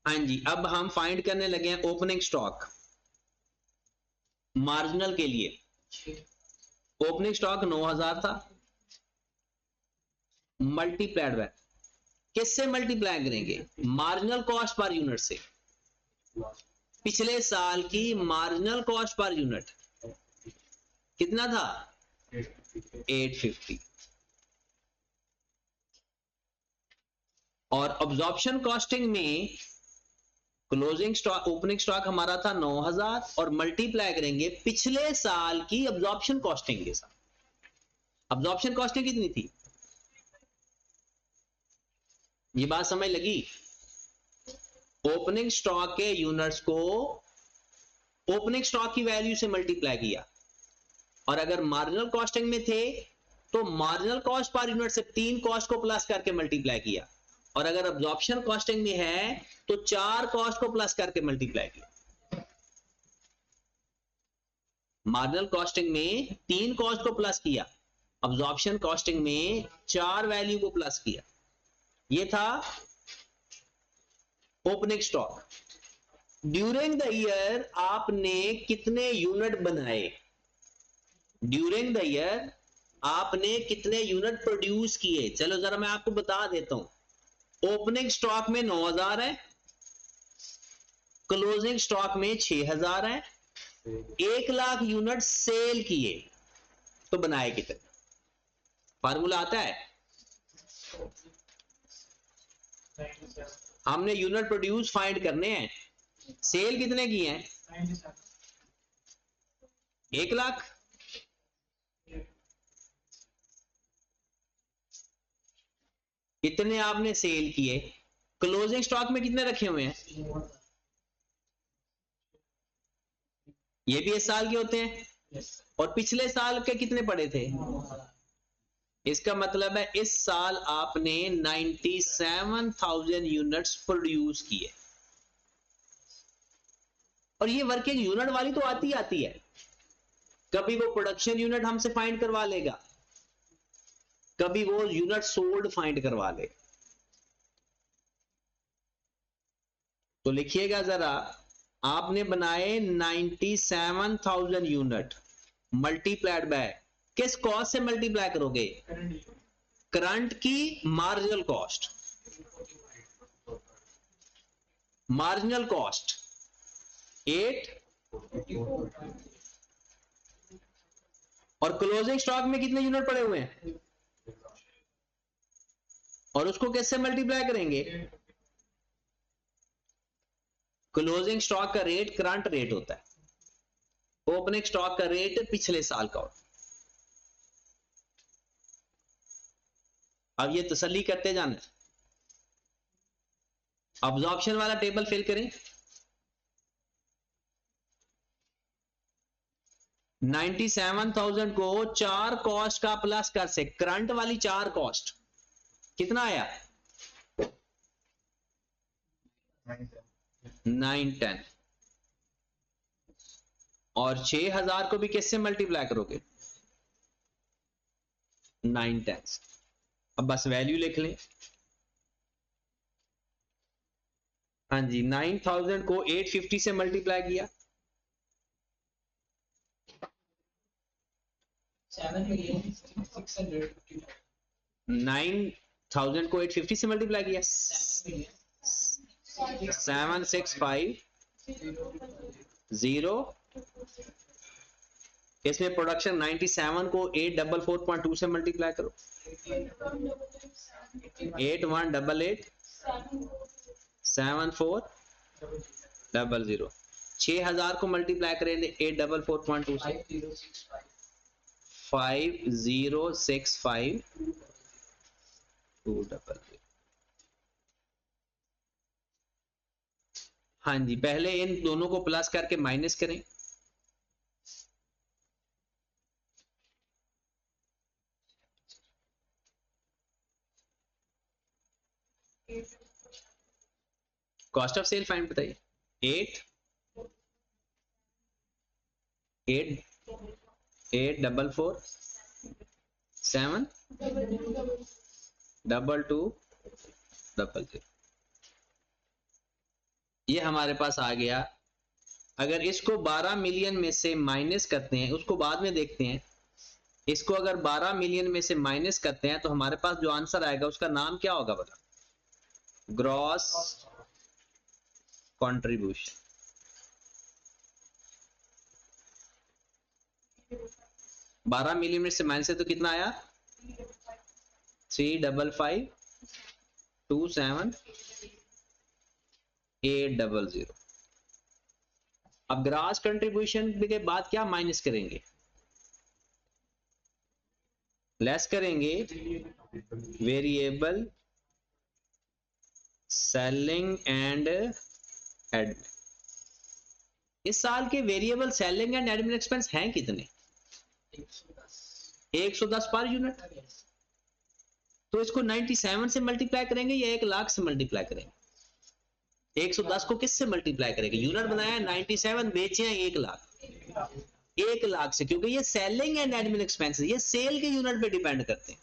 हाँ जी, अब हम फाइंड करने लगे हैं ओपनिंग स्टॉक मार्जिनल के लिए। ओपनिंग स्टॉक 9,000 था, मल्टीप्लाइड बाय, किससे मल्टीप्लाई करेंगे? मार्जिनल कॉस्ट पर यूनिट से। पिछले साल की मार्जिनल कॉस्ट पर यूनिट कितना था? 850। और अब्जॉर्प्शन कॉस्टिंग में क्लोजिंग स्टॉक, ओपनिंग स्टॉक हमारा था 9,000 और मल्टीप्लाई करेंगे पिछले साल की अब्जॉर्प्शन कॉस्टिंग के साथ। अब्जॉर्प्शन कॉस्टिंग कितनी थी? ये बात समझ लगी? ओपनिंग स्टॉक के यूनिट्स को ओपनिंग स्टॉक की वैल्यू से मल्टीप्लाई किया, और अगर मार्जिनल कॉस्टिंग में थे तो मार्जिनल कॉस्ट पर यूनिट से 3 कॉस्ट को प्लस करके मल्टीप्लाई किया, और अगर अब्जॉर्प्शन कॉस्टिंग में है तो 4 कॉस्ट को प्लस करके मल्टीप्लाई किया। मार्जिनल कॉस्टिंग में 3 कॉस्ट को प्लस किया, अब्जॉर्प्शन कॉस्टिंग में 4 वैल्यू को प्लस किया। ये था opening stock. During the year आपने कितने यूनिट बनाए? ड्यूरिंग द ईयर आपने कितने यूनिट प्रोड्यूस किए? चलो जरा मैं आपको बता देता हूं। ओपनिंग स्टॉक में 9,000 है, क्लोजिंग स्टॉक में 6,000 है, 1 लाख यूनिट सेल किए, तो बनाए कितने? फार्मूला आता है? हमने यूनिट प्रोड्यूस फाइंड करने हैं, सेल कितने की हैं? 1 लाख। कितने आपने सेल किए? क्लोजिंग स्टॉक में कितने रखे हुए हैं? ये भी इस साल के होते हैं, और पिछले साल के कितने पड़े थे? इसका मतलब है इस साल आपने 97,000 यूनिट्स प्रोड्यूस किए। और ये वर्किंग यूनिट वाली तो आती है। कभी वो प्रोडक्शन यूनिट हमसे फाइंड करवा लेगा, कभी वो यूनिट सोल्ड फाइंड करवा ले। तो लिखिएगा जरा, आपने बनाए 97,000 यूनिट, मल्टीप्लाइड बाय किस कॉस्ट से मल्टीप्लाई करोगे? करंट की मार्जिनल कॉस्ट। मार्जिनल कॉस्ट 8, और क्लोजिंग स्टॉक में कितने यूनिट पड़े हुए हैं, और उसको कैसे मल्टीप्लाई करेंगे? क्लोजिंग स्टॉक का रेट करंट रेट होता है, ओपनिंग स्टॉक का रेट पिछले साल का होता है। अब ये तसल्ली करते जाना। अब्जॉर्प्शन वाला टेबल फिल करें। 97,000 को 4 कॉस्ट का प्लस कर से, करंट वाली 4 कॉस्ट कितना आया? 910। और 6,000 को भी किससे मल्टीप्लाई करोगे? 910। अब बस वैल्यू लिख लें। हाँ जी, 9,000 को 850 से मल्टीप्लाई किया, 9,000 को 850 से मल्टीप्लाई किया, 7,650। इसमें प्रोडक्शन 97 को 844.2 से मल्टीप्लाई करो, 8188 7400। 6,000 को मल्टीप्लाई करेंगे 844.2 से, 5065 हाँ जी, पहले इन दोनों को प्लस करके माइनस करें। कॉस्ट ऑफ सेल फाइंड बताइए। 8 8 7 2 2 ये हमारे पास आ गया। अगर इसको 12 मिलियन में से माइनस करते हैं, उसको बाद में देखते हैं, इसको अगर 12 मिलियन में से माइनस करते हैं तो हमारे पास जो आंसर आएगा उसका नाम क्या होगा बता? Gross contribution. 12 मिलियन में से माइनस है तो कितना आया? 355,27800। अब ग्रॉस कंट्रीब्यूशन के बाद क्या माइनस करेंगे? लेस करेंगे वेरिएबल सेलिंग एंड एडमिन। इस साल के variable selling and admin expense हैं कितने? 110 पर यूनिट। तो इसको 97 से मल्टीप्लाई करेंगे या 1,00,000 से मल्टीप्लाई करेंगे? 110 को किससे मल्टीप्लाई करेंगे? यूनिट बनाया 97, बेचे हैं 1,00,000। 1,00,000 से, क्योंकि ये सेलिंग एंड एडमिन एक्सपेंसेस ये सेल के यूनिट पे डिपेंड करते हैं।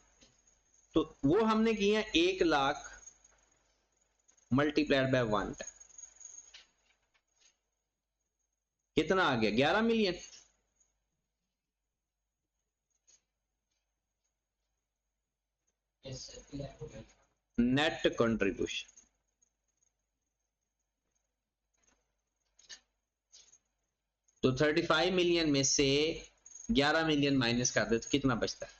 तो वो हमने किया 1,00,000 मल्टीप्लाइड बाय 1, कितना आ गया? 11 मिलियन। Net contribution. तो 35 मिलियन में से 11 मिलियन माइनस कर दे तो कितना बचता है?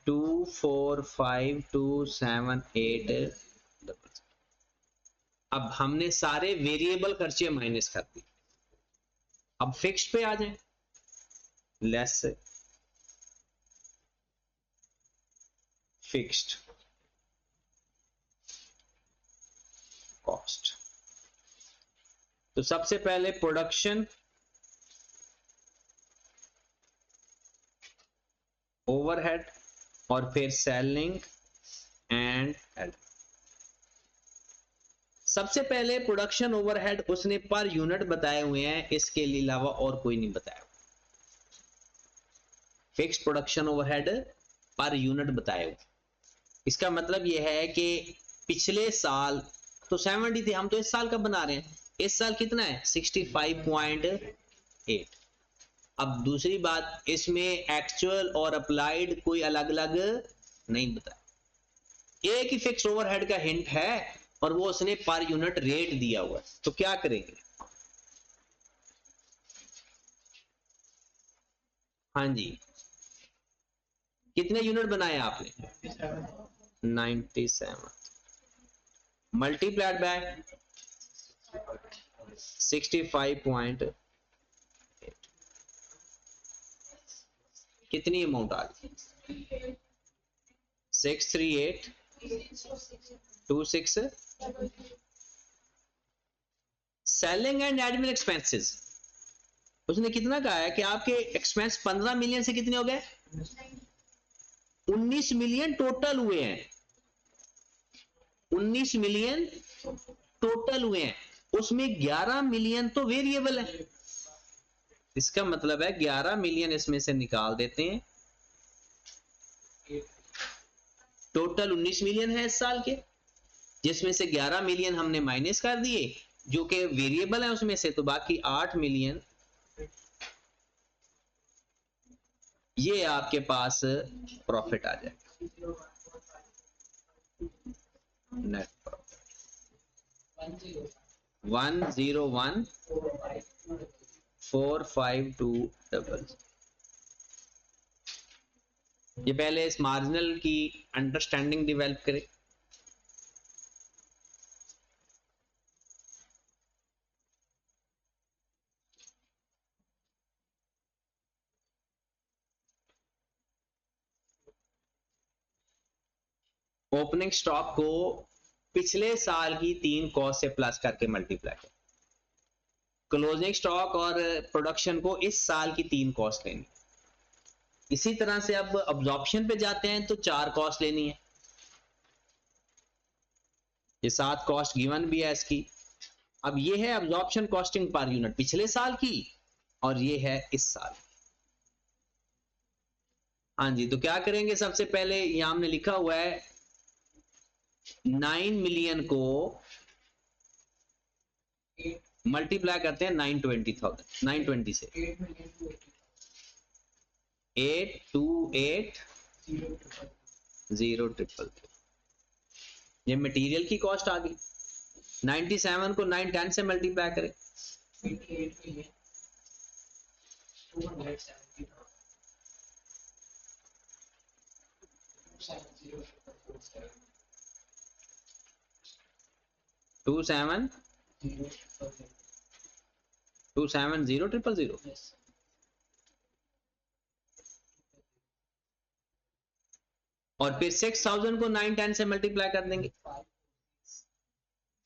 245,278। अब हमने सारे वेरिएबल खर्चे माइनस कर दिए। अब फिक्स्ड पे आ जाए। Less fixed cost. तो सबसे पहले प्रोडक्शन ओवरहेड और फिर सेलिंग एंड एड। सबसे पहले प्रोडक्शन ओवरहेड उसने पर यूनिट बताए हुए हैं, इसके अलावा और कोई नहीं बताया। Fixed production overhead per unit बताए हुए। इसका मतलब यह है कि पिछले साल तो 70 थे, हम तो इस साल का बना रहे हैं। इस साल कितना है? 65.8। अब दूसरी बात, इसमें एक्चुअल और अप्लाइड कोई अलग अलग नहीं बताया। एक ही फिक्स ओवरहेड का हिंट है और वो उसने पर यूनिट रेट दिया हुआ है। तो क्या करेंगे? हाँ जी, कितने यूनिट बनाए आपने? 97 मल्टीप्लाइड बाय 65. कितनी अमाउंट आ गई? 638,260। सेलिंग एंड एडमिन एक्सपेंसेस उसने कितना कहा है कि आपके एक्सपेंस 15 मिलियन से कितने हो गए? 19 मिलियन टोटल हुए हैं। 19 मिलियन टोटल हुए हैं, उसमें 11 मिलियन तो वेरिएबल है। इसका मतलब है 11 मिलियन इसमें से निकाल देते हैं। टोटल 19 मिलियन है इस साल के, जिसमें से 11 मिलियन हमने माइनस कर दिए जो कि वेरिएबल है उसमें से, तो बाकी 8 मिलियन ये आपके पास प्रॉफिट आ जाएगा। Net profit 101,452। ये पहले इस मार्जिनल की अंडरस्टैंडिंग डेवलप करें। ओपनिंग स्टॉक को पिछले साल की 3 कॉस्ट से प्लस करके मल्टीप्लाई करें। क्लोजिंग स्टॉक और प्रोडक्शन को इस साल की 3 कॉस्ट लेनी। इसी तरह से अब अब्जॉर्प्शन पे जाते हैं तो 4 कॉस्ट लेनी है। ये 7 कॉस्ट गिवन भी है इसकी। अब ये है अब्जॉर्प्शन कॉस्टिंग पर यूनिट पिछले साल की, और ये है इस साल। हाँ जी, तो क्या करेंगे, सबसे पहले यहां हमने लिखा हुआ है 9 मिलियन को मल्टीप्लाई करते हैं 920 से। 828000। ये मटेरियल की कॉस्ट आ गई। 97 को 910 से मल्टीप्लाई करें। 2700000। और फिर 6000 को 910 से मल्टीप्लाई कर देंगे।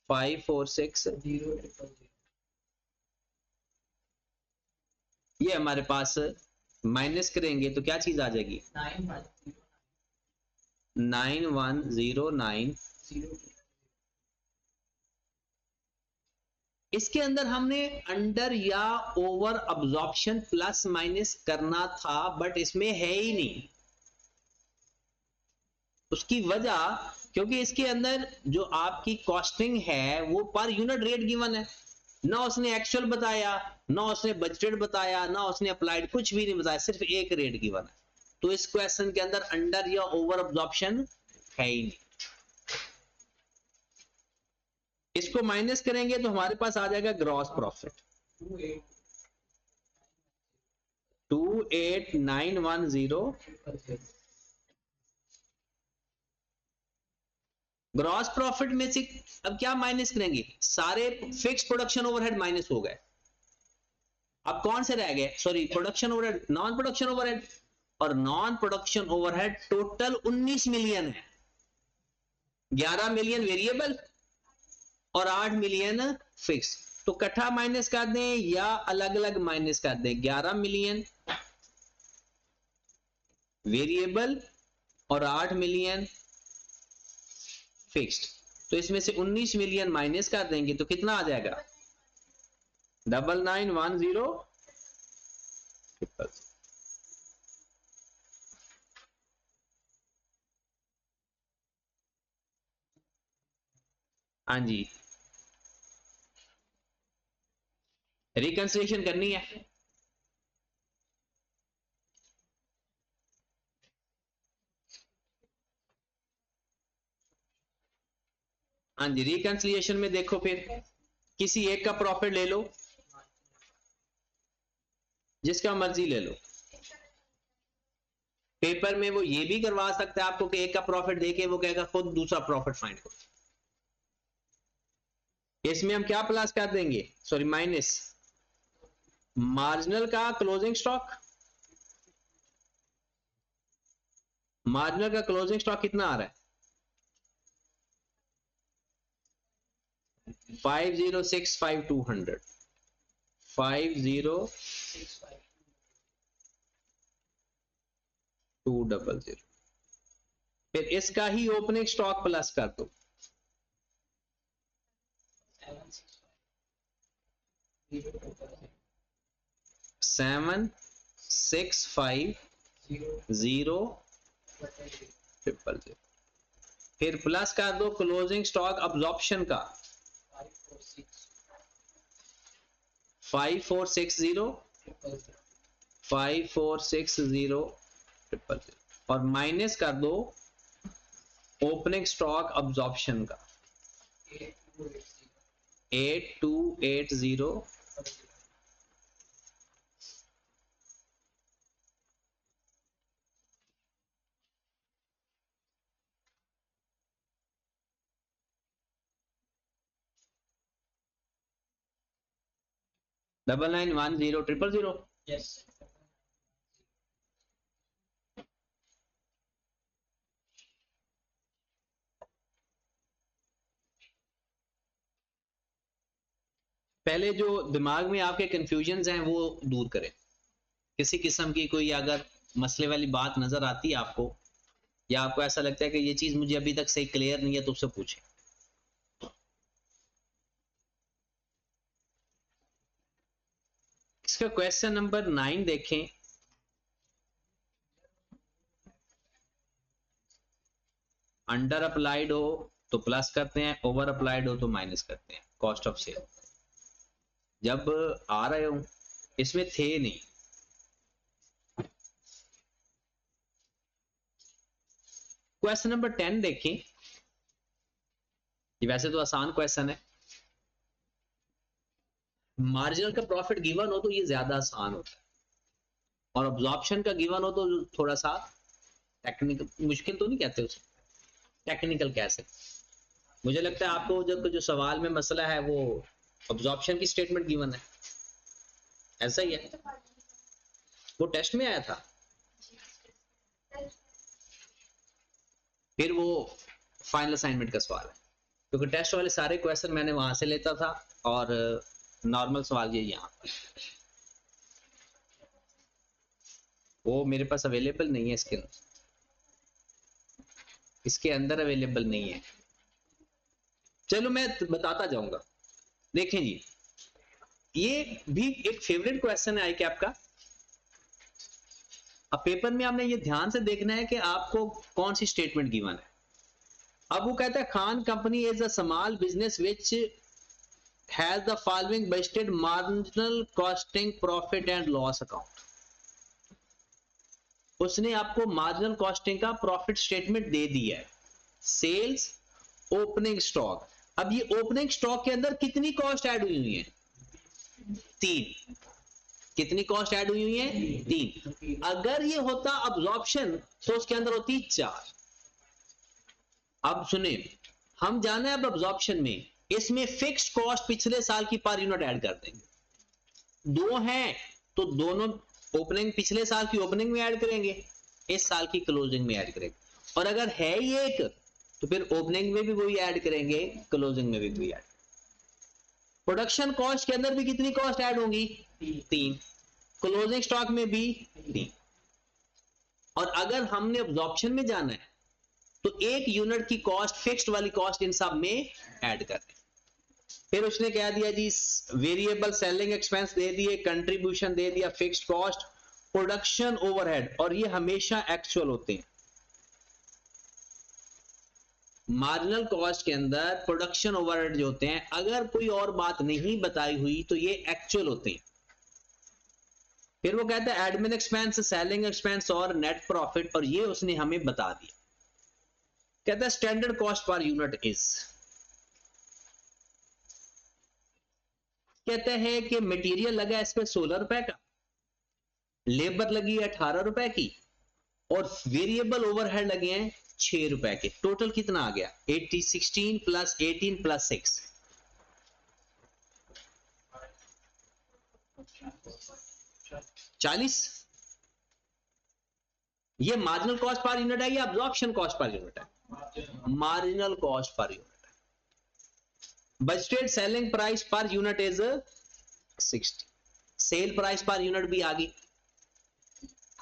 5460। ये हमारे पास माइनस करेंगे तो क्या चीज आ जाएगी, 9109। इसके अंदर हमने अंडर या ओवर अब्जॉर्प्शन प्लस माइनस करना था, बट इसमें है ही नहीं। उसकी वजह, क्योंकि इसके अंदर जो आपकी कॉस्टिंग है वो पर यूनिट रेट गिवन है। ना उसने एक्चुअल बताया, ना उसने बजटेड बताया, ना उसने अप्लाइड, कुछ भी नहीं बताया, सिर्फ एक रेट गिवन है। तो इस क्वेश्चन के अंदर अंडर या ओवर अब्जॉर्प्शन है ही नहीं। इसको माइनस करेंगे तो हमारे पास आ जाएगा ग्रॉस प्रॉफिट 28910। ग्रॉस प्रॉफिट में से अब क्या माइनस करेंगे, सारे फिक्स प्रोडक्शन ओवरहेड माइनस हो गए। अब कौन से रह गए, sorry, production overhead, non production overhead. और non production overhead total 19 million है। 11 मिलियन वेरिएबल और 8 मिलियन फिक्स। तो इकट्ठा माइनस कर दें या अलग अलग माइनस कर दें। 11 मिलियन वेरिएबल और 8 मिलियन फिक्स्ड। तो इसमें से 19 मिलियन माइनस कर देंगे तो कितना आ जाएगा, 9910। हाँ जी, रिकंसिलिएशन करनी है। हाँ जी, रिकंसिलिएशन में देखो, फिर किसी एक का प्रॉफिट ले लो, जिसका मर्जी ले लो। पेपर में वो ये भी करवा सकता है आपको कि एक का प्रॉफिट देके वो कहेगा खुद दूसरा प्रॉफिट फाइंड करो। इसमें हम क्या प्लस कर देंगे, सॉरी माइनस, मार्जिनल का क्लोजिंग स्टॉक। मार्जिनल का क्लोजिंग स्टॉक कितना आ रहा है, 5065,200। 50,200। फिर इसका ही ओपनिंग स्टॉक प्लस कर दो, 7650,000। फिर प्लस कर दो क्लोजिंग स्टॉक अब्जॉर्प्शन का 5460,000 और माइनस कर दो ओपनिंग स्टॉक अब्जॉर्प्शन का 8280। 9910,000। Yes. पहले जो दिमाग में आपके कंफ्यूजन्स हैं वो दूर करें। किसी किस्म की कोई अगर मसले वाली बात नजर आती है आपको, या आपको ऐसा लगता है कि ये चीज मुझे अभी तक सही क्लियर नहीं है, तो उससे पूछें। इसका क्वेश्चन नंबर 9 देखें। अंडर अप्लाइड हो तो प्लस करते हैं, ओवर अप्लाइड हो तो माइनस करते हैं कॉस्ट ऑफ सेल। जब आ रहे हो, इसमें थे नहीं। क्वेश्चन नंबर 10 देखें। ये वैसे तो आसान क्वेश्चन है। मार्जिनल का प्रॉफिट गिवन हो तो ये ज्यादा आसान होता है, और अब्जॉर्प्शन का गिवन हो तो थोड़ा सा टेक्निकल, मुश्किल तो नहीं कहते उसे, टेक्निकल कह सकते। मुझे लगता है आपको जो सवाल में मसला है वो अब्जॉर्प्शन की स्टेटमेंट गिवन है, ऐसा ही है। वो टेस्ट में आया था, फिर वो फाइनल असाइनमेंट का सवाल है, क्योंकि टेस्ट वाले सारे क्वेश्चन मैंने वहां से लेता था, और नॉर्मल सवाल ये यहाँ वो मेरे पास अवेलेबल नहीं है, इसके अंदर अवेलेबल नहीं है। चलो मैं बताता जाऊंगा। देखें जी, ये भी एक फेवरेट क्वेश्चन है आई कैप का। अब पेपर में आपने ये ध्यान से देखना है कि आपको कौन सी स्टेटमेंट गिवन है। अब वो कहता है Khan company is a small business which has the following budgeted marginal costing profit and loss account. उसने आपको मार्जिनल कॉस्टिंग का प्रॉफिट स्टेटमेंट दे दिया है, सेल्स, ओपनिंग स्टॉक। अब ये ओपनिंग स्टॉक के अंदर कितनी कॉस्ट ऐड हुई है? 3। कितनी कॉस्ट ऐड हुई है? 3। अगर ये होता अब्जॉर्प्शन तो उसके अंदर होती 4। अब सुने, हम जाना है अब अब्जॉर्प्शन में, इसमें फिक्स्ड कॉस्ट पिछले साल की पर यूनिट ऐड कर देंगे। 2 हैं तो दोनों ओपनिंग पिछले साल की ओपनिंग में ऐड करेंगे, इस साल की क्लोजिंग में ऐड करेंगे। और अगर है ही एक तो फिर ओपनिंग में भी वही ऐड करेंगे, क्लोजिंग में भी वही ऐड। प्रोडक्शन कॉस्ट के अंदर भी कितनी कॉस्ट ऐड होंगी? 3। क्लोजिंग स्टॉक में भी 3। और अगर हमने अब्जॉर्प्शन में जाना है तो 1 यूनिट की कॉस्ट, फिक्स्ड वाली कॉस्ट इन सब में ऐड कर दें। फिर उसने क्या दिया जी? वेरिएबल सेलिंग एक्सपेंस दे दिए, कंट्रीब्यूशन दे दिया, फिक्स्ड कॉस्ट, प्रोडक्शन ओवरहेड, और ये हमेशा एक्चुअल होते हैं। मार्जिनल कॉस्ट के अंदर प्रोडक्शन ओवरहेड जो होते हैं, अगर कोई और बात नहीं बताई हुई तो ये एक्चुअल होते हैं। फिर वो कहता है एडमिन एक्सपेंस, सेलिंग एक्सपेंस और नेट प्रॉफिट, और ये उसने हमें बता दिया। कहता है standard cost per unit is, कहते हैं कि मटेरियल लगा इस पे 16 रुपए का, लेबर लगी है 18 रुपए की, और वेरिएबल ओवरहेड लगे हैं 6 रुपए के। टोटल कितना आ गया? 16 प्लस 18 प्लस 6, 40। ये मार्जिनल कॉस्ट पर यूनिट है या अब्जॉर्प्शन कॉस्ट पर यूनिट है? Marginal cost per unit. Budgeted selling price per unit is 60। Sale price per unit भी आ गई।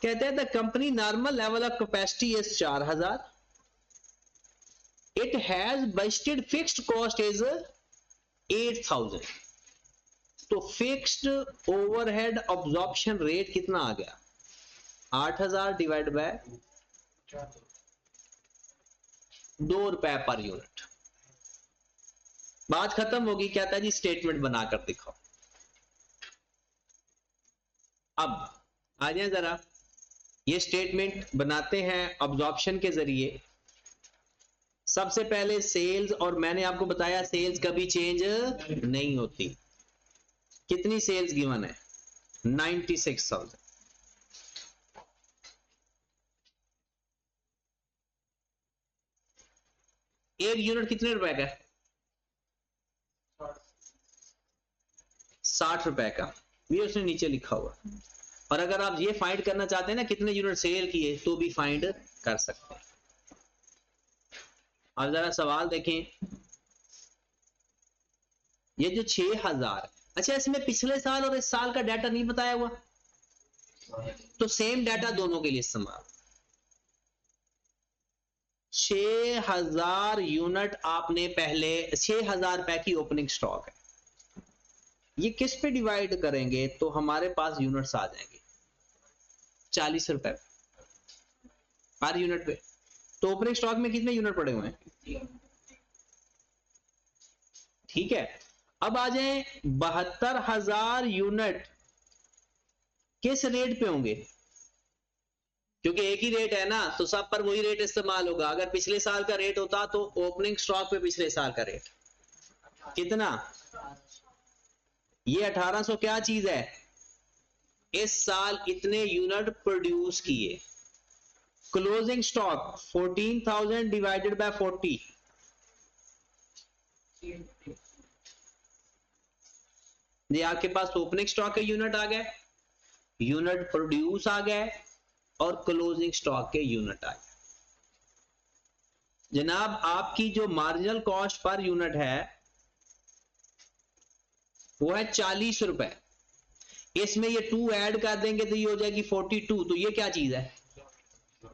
कहते हैं the company normal level of capacity is 4000, it has budgeted fixed cost is 8000। तो fixed overhead absorption rate कितना आ गया? 8000 divide by 2 रुपए per unit. बात खत्म होगी। क्या था जी? स्टेटमेंट बनाकर दिखाओ। अब आ जाए जरा, ये स्टेटमेंट बनाते हैं अब्जॉर्प्शन के जरिए। सबसे पहले सेल्स, और मैंने आपको बताया सेल्स कभी चेंज नहीं होती। कितनी सेल्स गिवन है? 96,000। एक यूनिट कितने रुपए का है? 60 रुपए का। ये उसने नीचे लिखा हुआ। और अगर आप ये फाइंड करना चाहते हैं ना कितने यूनिट सेल किए, तो भी फाइंड कर सकते हैं। अब जरा सवाल देखें। ये जो 6000 अच्छा, इसमें पिछले साल और इस साल का डाटा नहीं बताया हुआ, तो सेम डाटा दोनों के लिए इस्तेमाल। 6000 यूनिट आपने पहले, 6000 रुपए की ओपनिंग स्टॉक है, ये किस पे डिवाइड करेंगे तो हमारे पास यूनिट्स आ जाएंगे 40 रुपए हर यूनिट पे। तो ओपनिंग स्टॉक में कितने यूनिट पड़े हुए हैं? ठीक है, अब आ जाए 72,000 यूनिट किस रेट पे होंगे, क्योंकि एक ही रेट है ना, तो सब पर वही रेट इस्तेमाल होगा। अगर पिछले साल का रेट होता तो ओपनिंग स्टॉक पे पिछले साल का रेट कितना, ये 1800 क्या चीज है, इस साल इतने यूनिट प्रोड्यूस किए। क्लोजिंग स्टॉक 14,000 डिवाइडेड बाय 40, ये आपके पास ओपनिंग स्टॉक के यूनिट आ गए, यूनिट प्रोड्यूस आ गए, और क्लोजिंग स्टॉक के यूनिट आ गए। जनाब आपकी जो मार्जिनल कॉस्ट पर यूनिट है वो है 40 रुपए, इसमें ये 2 ऐड कर देंगे तो ये हो जाएगी 42, तो ये क्या चीज है,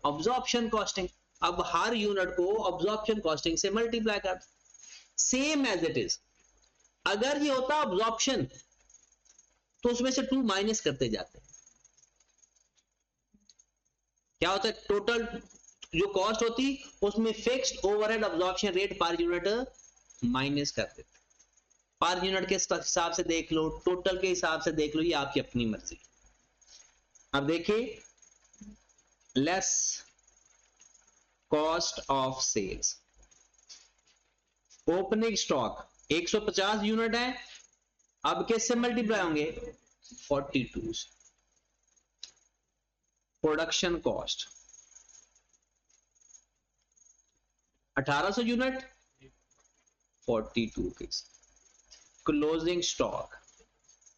अब्जॉर्प्शन कॉस्टिंग। अब हर यूनिट को अब्जॉर्प्शन कॉस्टिंग से मल्टीप्लाई कर, सेम एज इट इज। अगर ये होता अब्जॉर्प्शन तो उसमें से 2 माइनस करते जाते, क्या होता है, टोटल जो कॉस्ट होती उसमें fixed overhead absorption rate per unit minus कर देते। पर यूनिट के हिसाब से देख लो, टोटल के हिसाब से देख लो, ये आपकी अपनी मर्जी। अब देखिए, less cost of sales, opening stock 150 unit है, अब किससे मल्टीप्लाई होंगे, 42 से। प्रोडक्शन कॉस्ट 1800 यूनिट 42 के। क्लोजिंग स्टॉक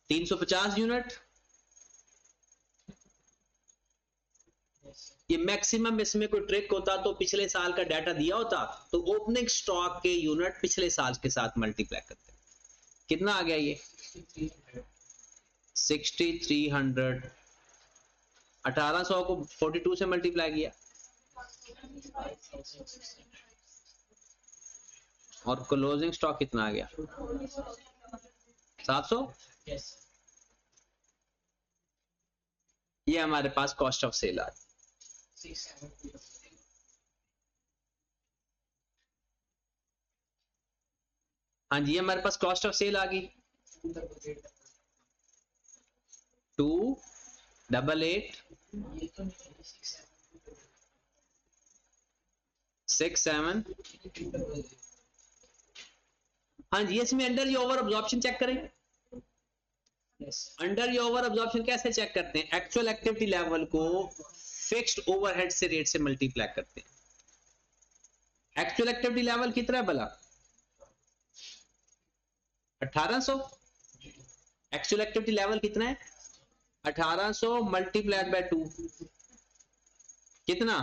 350 यूनिट, ये मैक्सिमम, इसमें कोई ट्रिक होता तो पिछले साल का डाटा दिया होता तो ओपनिंग स्टॉक के यूनिट पिछले साल के साथ मल्टीप्लाई करते, कितना आ गया ये 6300, 1800 को 42 से मल्टीप्लाई किया, और क्लोजिंग स्टॉक कितना आ गया 700। ये हमारे पास कॉस्ट ऑफ सेल आ गई। हाँ जी, हमारे पास कॉस्ट ऑफ सेल आ गई 288767। हाँ जी, इसमें अंडर ये ओवर अब्जॉर्प्शन चेक करें। अंडर ये ओवर अब्जॉर्प्शन कैसे चेक करते हैं, एक्चुअल एक्टिविटी लेवल को फिक्स्ड ओवरहेड से रेट से मल्टीप्लाई करते हैं। एक्चुअल एक्टिविटी लेवल कितना है भला, 1800। एक्चुअल एक्टिविटी लेवल कितना है 1800 मल्टीप्लाइड बाय 2 कितना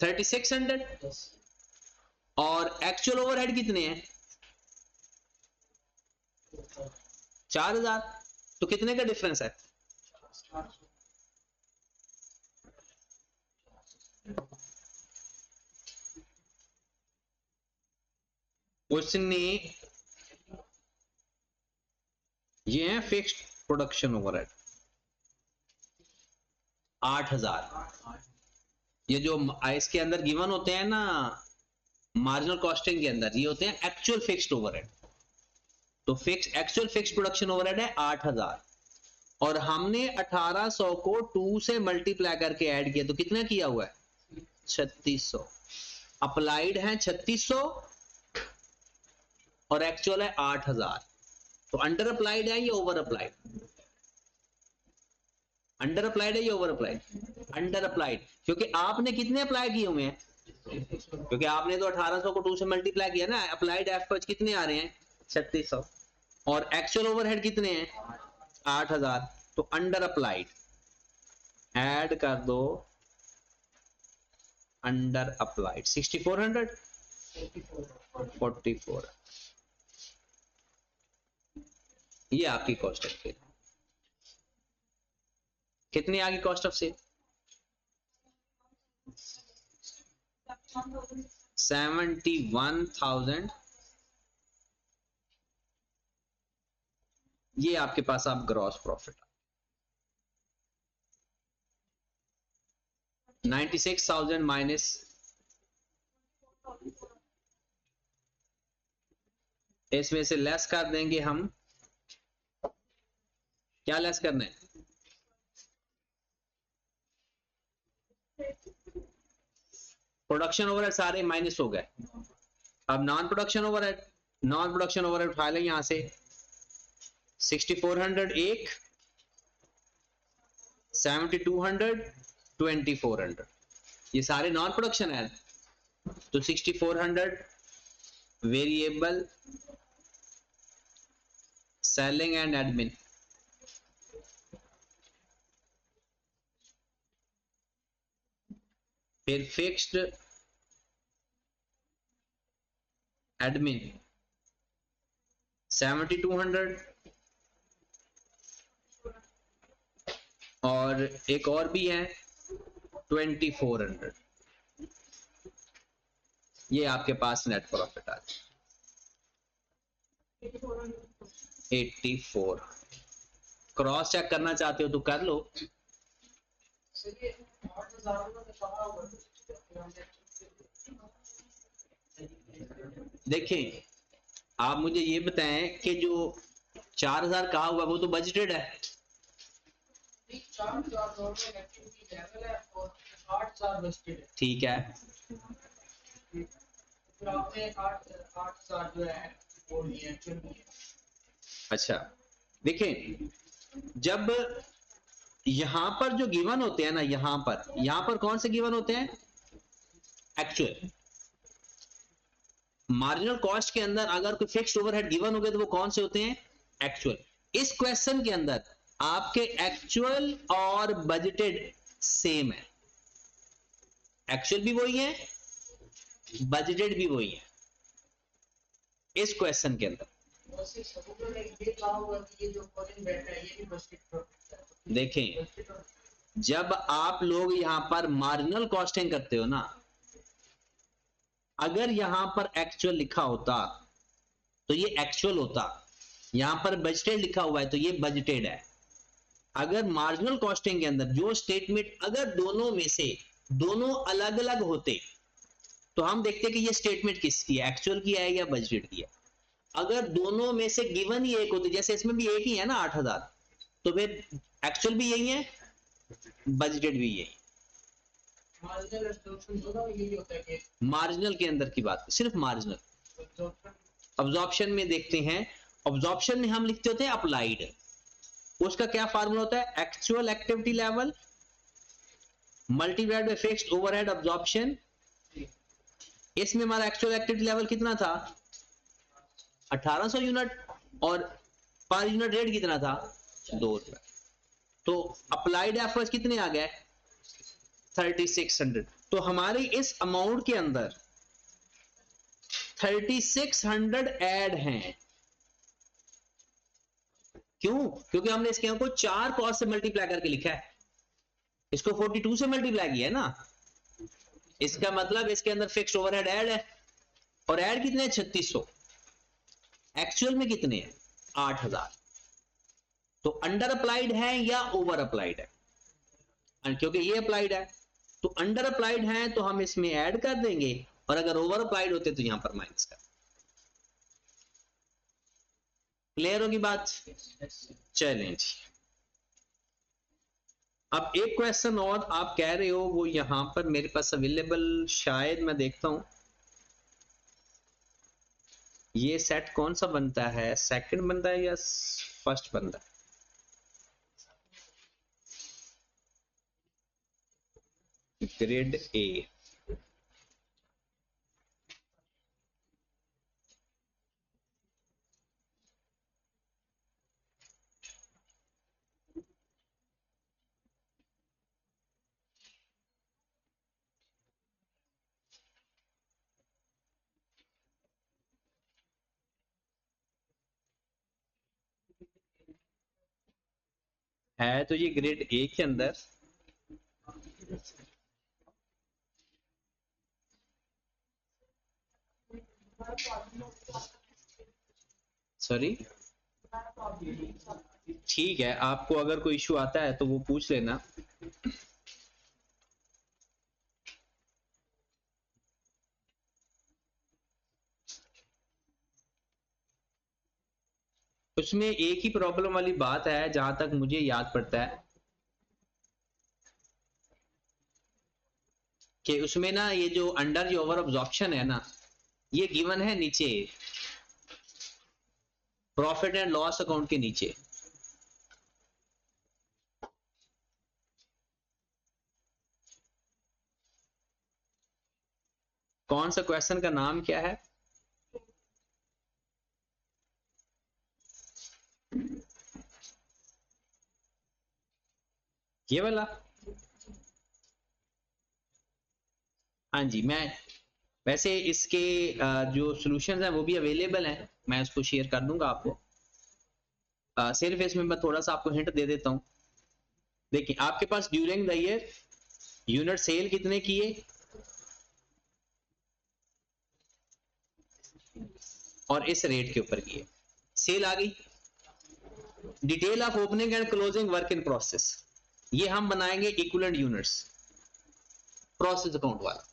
3600, और एक्चुअल ओवरहेड कितने हैं 4000, तो कितने का डिफरेंस है, क्वेश्चन ने ये है फिक्स्ड प्रोडक्शन ओवरहेड 8000, ये जो इसके अंदर गिवन होते हैं ना मार्जिनल कॉस्टिंग के अंदर, ये होते हैं एक्चुअल फिक्स्ड ओवरहेड। तो fix actual fixed production overhead है 8000, और हमने 1800 को 2 से मल्टीप्लाई करके ऐड किया तो कितना किया हुआ है 3600। अप्लाइड है 3600 और एक्चुअल है 8000, तो अंडर अप्लाइड है ये ओवर अप्लाइड, अंडर अप्लाइड है ये ओवर अप्लाइड, अंडर अप्लाइड, क्योंकि आपने कितने अप्लाई किए हुए हैं, क्योंकि आपने तो 1800 को 2 से मल्टीप्लाई किया ना, अप्लाइड एफर्ट्स कितने आ रहे हैं 3600, और एक्चुअल ओवरहेड कितने हैं 8000, तो अंडर अप्लाइड ऐड कर दो, अंडर अप्लाइड 6400 44। ये आपकी कॉस्ट ऑफ सेल। कितनी आ गई कॉस्ट ऑफ सेल? 71,000। ये आपके पास आप ग्रॉस प्रॉफिट 96,000 माइनस इसमें से लेस कर देंगे हम। क्या लेस करना है? प्रोडक्शन ओवरहेड सारे माइनस हो गए। अब non production overhead, non production overhead उठा लें यहां से। 6400 एक, 7200, 2400, ये सारे नॉन प्रोडक्शन है। तो 6400 वेरिएबल सेलिंग एंड एडमिन, फिर फिक्स्ड एडमिन 7200, और एक और भी है 2400। ये आपके पास नेट प्रॉफिट आ जाए 84। क्रॉस चेक करना चाहते हो तो कर लो। देखें, आप मुझे ये बताएं कि जो 4000 कहा हुआ वो तो बजटेड है। 4000 बजटेड है, ठीक है। अच्छा, देखें, जब यहां पर जो गिवन होते हैं ना, यहां पर कौन से गिवन होते हैं? एक्चुअल। मार्जिनल कॉस्ट के अंदर अगर कोई फिक्स्ड ओवरहेड गिवन हो गए तो वो कौन से होते हैं? एक्चुअल। इस क्वेश्चन के अंदर आपके एक्चुअल और बजटेड सेम है। एक्चुअल भी वही है, बजटेड भी वही है इस क्वेश्चन के अंदर। देखें, जब आप लोग यहां पर मार्जिनल कॉस्टिंग करते हो ना, अगर यहां पर एक्चुअल लिखा होता तो ये एक्चुअल होता, यहां पर बजटेड लिखा हुआ है तो ये बजटेड है। अगर मार्जिनल कॉस्टिंग के अंदर जो स्टेटमेंट, अगर दोनों में से दोनों अलग अलग होते तो हम देखते कि ये स्टेटमेंट किसकी है, एक्चुअल की है या बजटेड की है। अगर दोनों में से गिवन ही एक होती, जैसे इसमें भी एक ही है ना 8000, तो फिर एक्चुअल भी यही है, बजटेड भी यही। मार्जिनल के अंदर की बात, सिर्फ मार्जिनल। अब्जॉर्प्शन में देखते हैं, अब्जॉर्प्शन में हम लिखते होते हैं अप्लाइड। उसका क्या फार्मूला होता है? Actual activity level multiplied by fixed overhead absorption. इसमें हमारा एक्चुअल एक्टिविटी लेवल कितना था? 1800 यूनिट, और पर यूनिट रेट कितना था? 2 रुपए। तो अप्लाइड एफर्ट्स कितने आ गए? 3600। तो हमारी इस अमाउंट के अंदर 3600 ऐड हैं। क्यों? क्योंकि हमने इसके को 4 कॉस्ट से मल्टीप्लाई करके लिखा है, इसको 42 से मल्टीप्लाई किया है ना। इसका मतलब इसके अंदर फिक्स्ड ओवरहेड ऐड है, और ऐड कितने हैं? 3600। एक्चुअल में कितने हैं? 8000। तो अंडर अप्लाइड है या ओवर अप्लाइड है? क्योंकि ये अप्लाइड है, तो अंडर अप्लाइड है तो हम इसमें ऐड कर देंगे, और अगर ओवर अप्लाइड होते तो यहां पर माइनस कर। क्लियर होगी बात? चलें जी। अब एक क्वेश्चन और आप कह रहे हो, वो यहां पर मेरे पास अवेलेबल, शायद मैं देखता हूं ये सेट कौन सा बनता है, सेकंड बनता है या फर्स्ट बनता है? Grade A. है तो ये ग्रेड ए के अंदर सॉरी ठीक है, आपको अगर कोई इश्यू आता है तो वो पूछ लेना। उसमें एक ही प्रॉब्लम वाली बात है जहां तक मुझे याद पड़ता है कि उसमें ना ये जो अंडर जो ओवर अब्जॉर्प्शन है ना, ये गिवन है नीचे प्रॉफिट एंड लॉस अकाउंट के नीचे। कौन सा क्वेश्चन का नाम क्या है? ये वाला? हाँ जी, मैं वैसे इसके जो सॉल्यूशंस हैं वो भी अवेलेबल हैं, मैं उसको शेयर कर दूंगा आपको। सिर्फ इसमें मैं थोड़ा सा आपको हिंट दे देता हूं। देखिए आपके पास during the year unit sale कितने किए और इस रेट के ऊपर किए, सेल आ गई। Detail of opening and closing work in process, ये हम बनाएंगे इक्विवेलेंट यूनिट्स प्रोसेस अकाउंट वाला,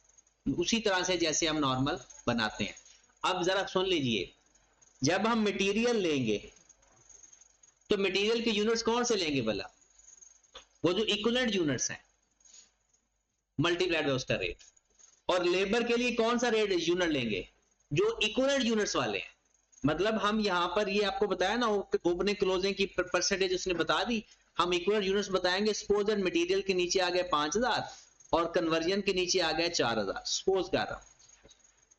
उसी तरह से जैसे हम नॉर्मल बनाते हैं। अब जरा सुन लीजिए, जब हम मटेरियल लेंगे तो मटेरियल के यूनिट्स कौन से लेंगे भला? वो जो इक्विवेलेंट यूनिट्स हैं मल्टीप्लाइड बाय उसका रेट। और लेबर के लिए कौन सा रेट यूनिट लेंगे? जो इक्विवेलेंट यूनिट्स वाले हैं। मतलब हम यहां पर ये आपको बताया ना ओपनिंग क्लोजिंग की परसेंटेज उसने बता दी, हम इक्विवेलेंट यूनिट्स बताएंगे। सपोज दैट मटेरियल के नीचे आ गए 5000 और कन्वर्जन के नीचे आ गए 4000, सपोज कर रहा हूं।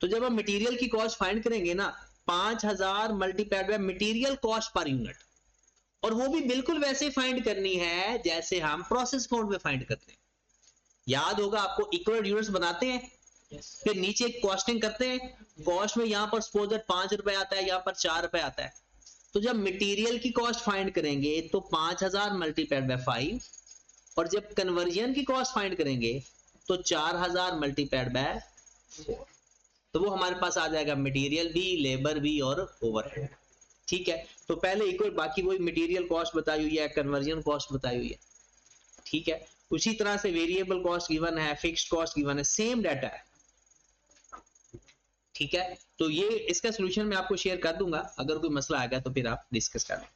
तो जब हम मटेरियल की कॉस्ट फाइंड करेंगे ना, 5000 multiplied by material cost per unit, और वो भी बिल्कुल वैसे फाइंड करनी है जैसे हम प्रोसेस अकाउंट में फाइंड करते हैं। याद होगा आपको, इक्विवेलेंट यूनिट्स बनाते हैं, फिर नीचे कॉस्टिंग करते हैं। कॉस्ट में यहां पर सपोज दैट 5 रुपए आता है, यहां पर 4 रुपए आता है। तो जब मटेरियल की कॉस्ट फाइंड करेंगे तो 5000 मल्टीप्लाइड बाय 5, और जब कन्वर्जन की कॉस्ट फाइंड करेंगे तो 4000 मल्टीप्लाइड बाय 4। तो वो हमारे पास आ जाएगा मटेरियल भी, लेबर भी और ओवरहेड। ठीक है, तो पहले इक्वल, बाकी वही मटेरियल कॉस्ट बताई हुई है, कन्वर्जन कॉस्ट बताई हुई है। ठीक है, उसी तरह से वेरिएबल कॉस्ट गिवन है, फिक्स्ड कॉस्ट गिवन है, सेम डाटा है। ठीक है, तो ये इसका सॉल्यूशन मैं आपको शेयर कर दूंगा, अगर कोई मसला आएगा तो फिर आप डिस्कस करें।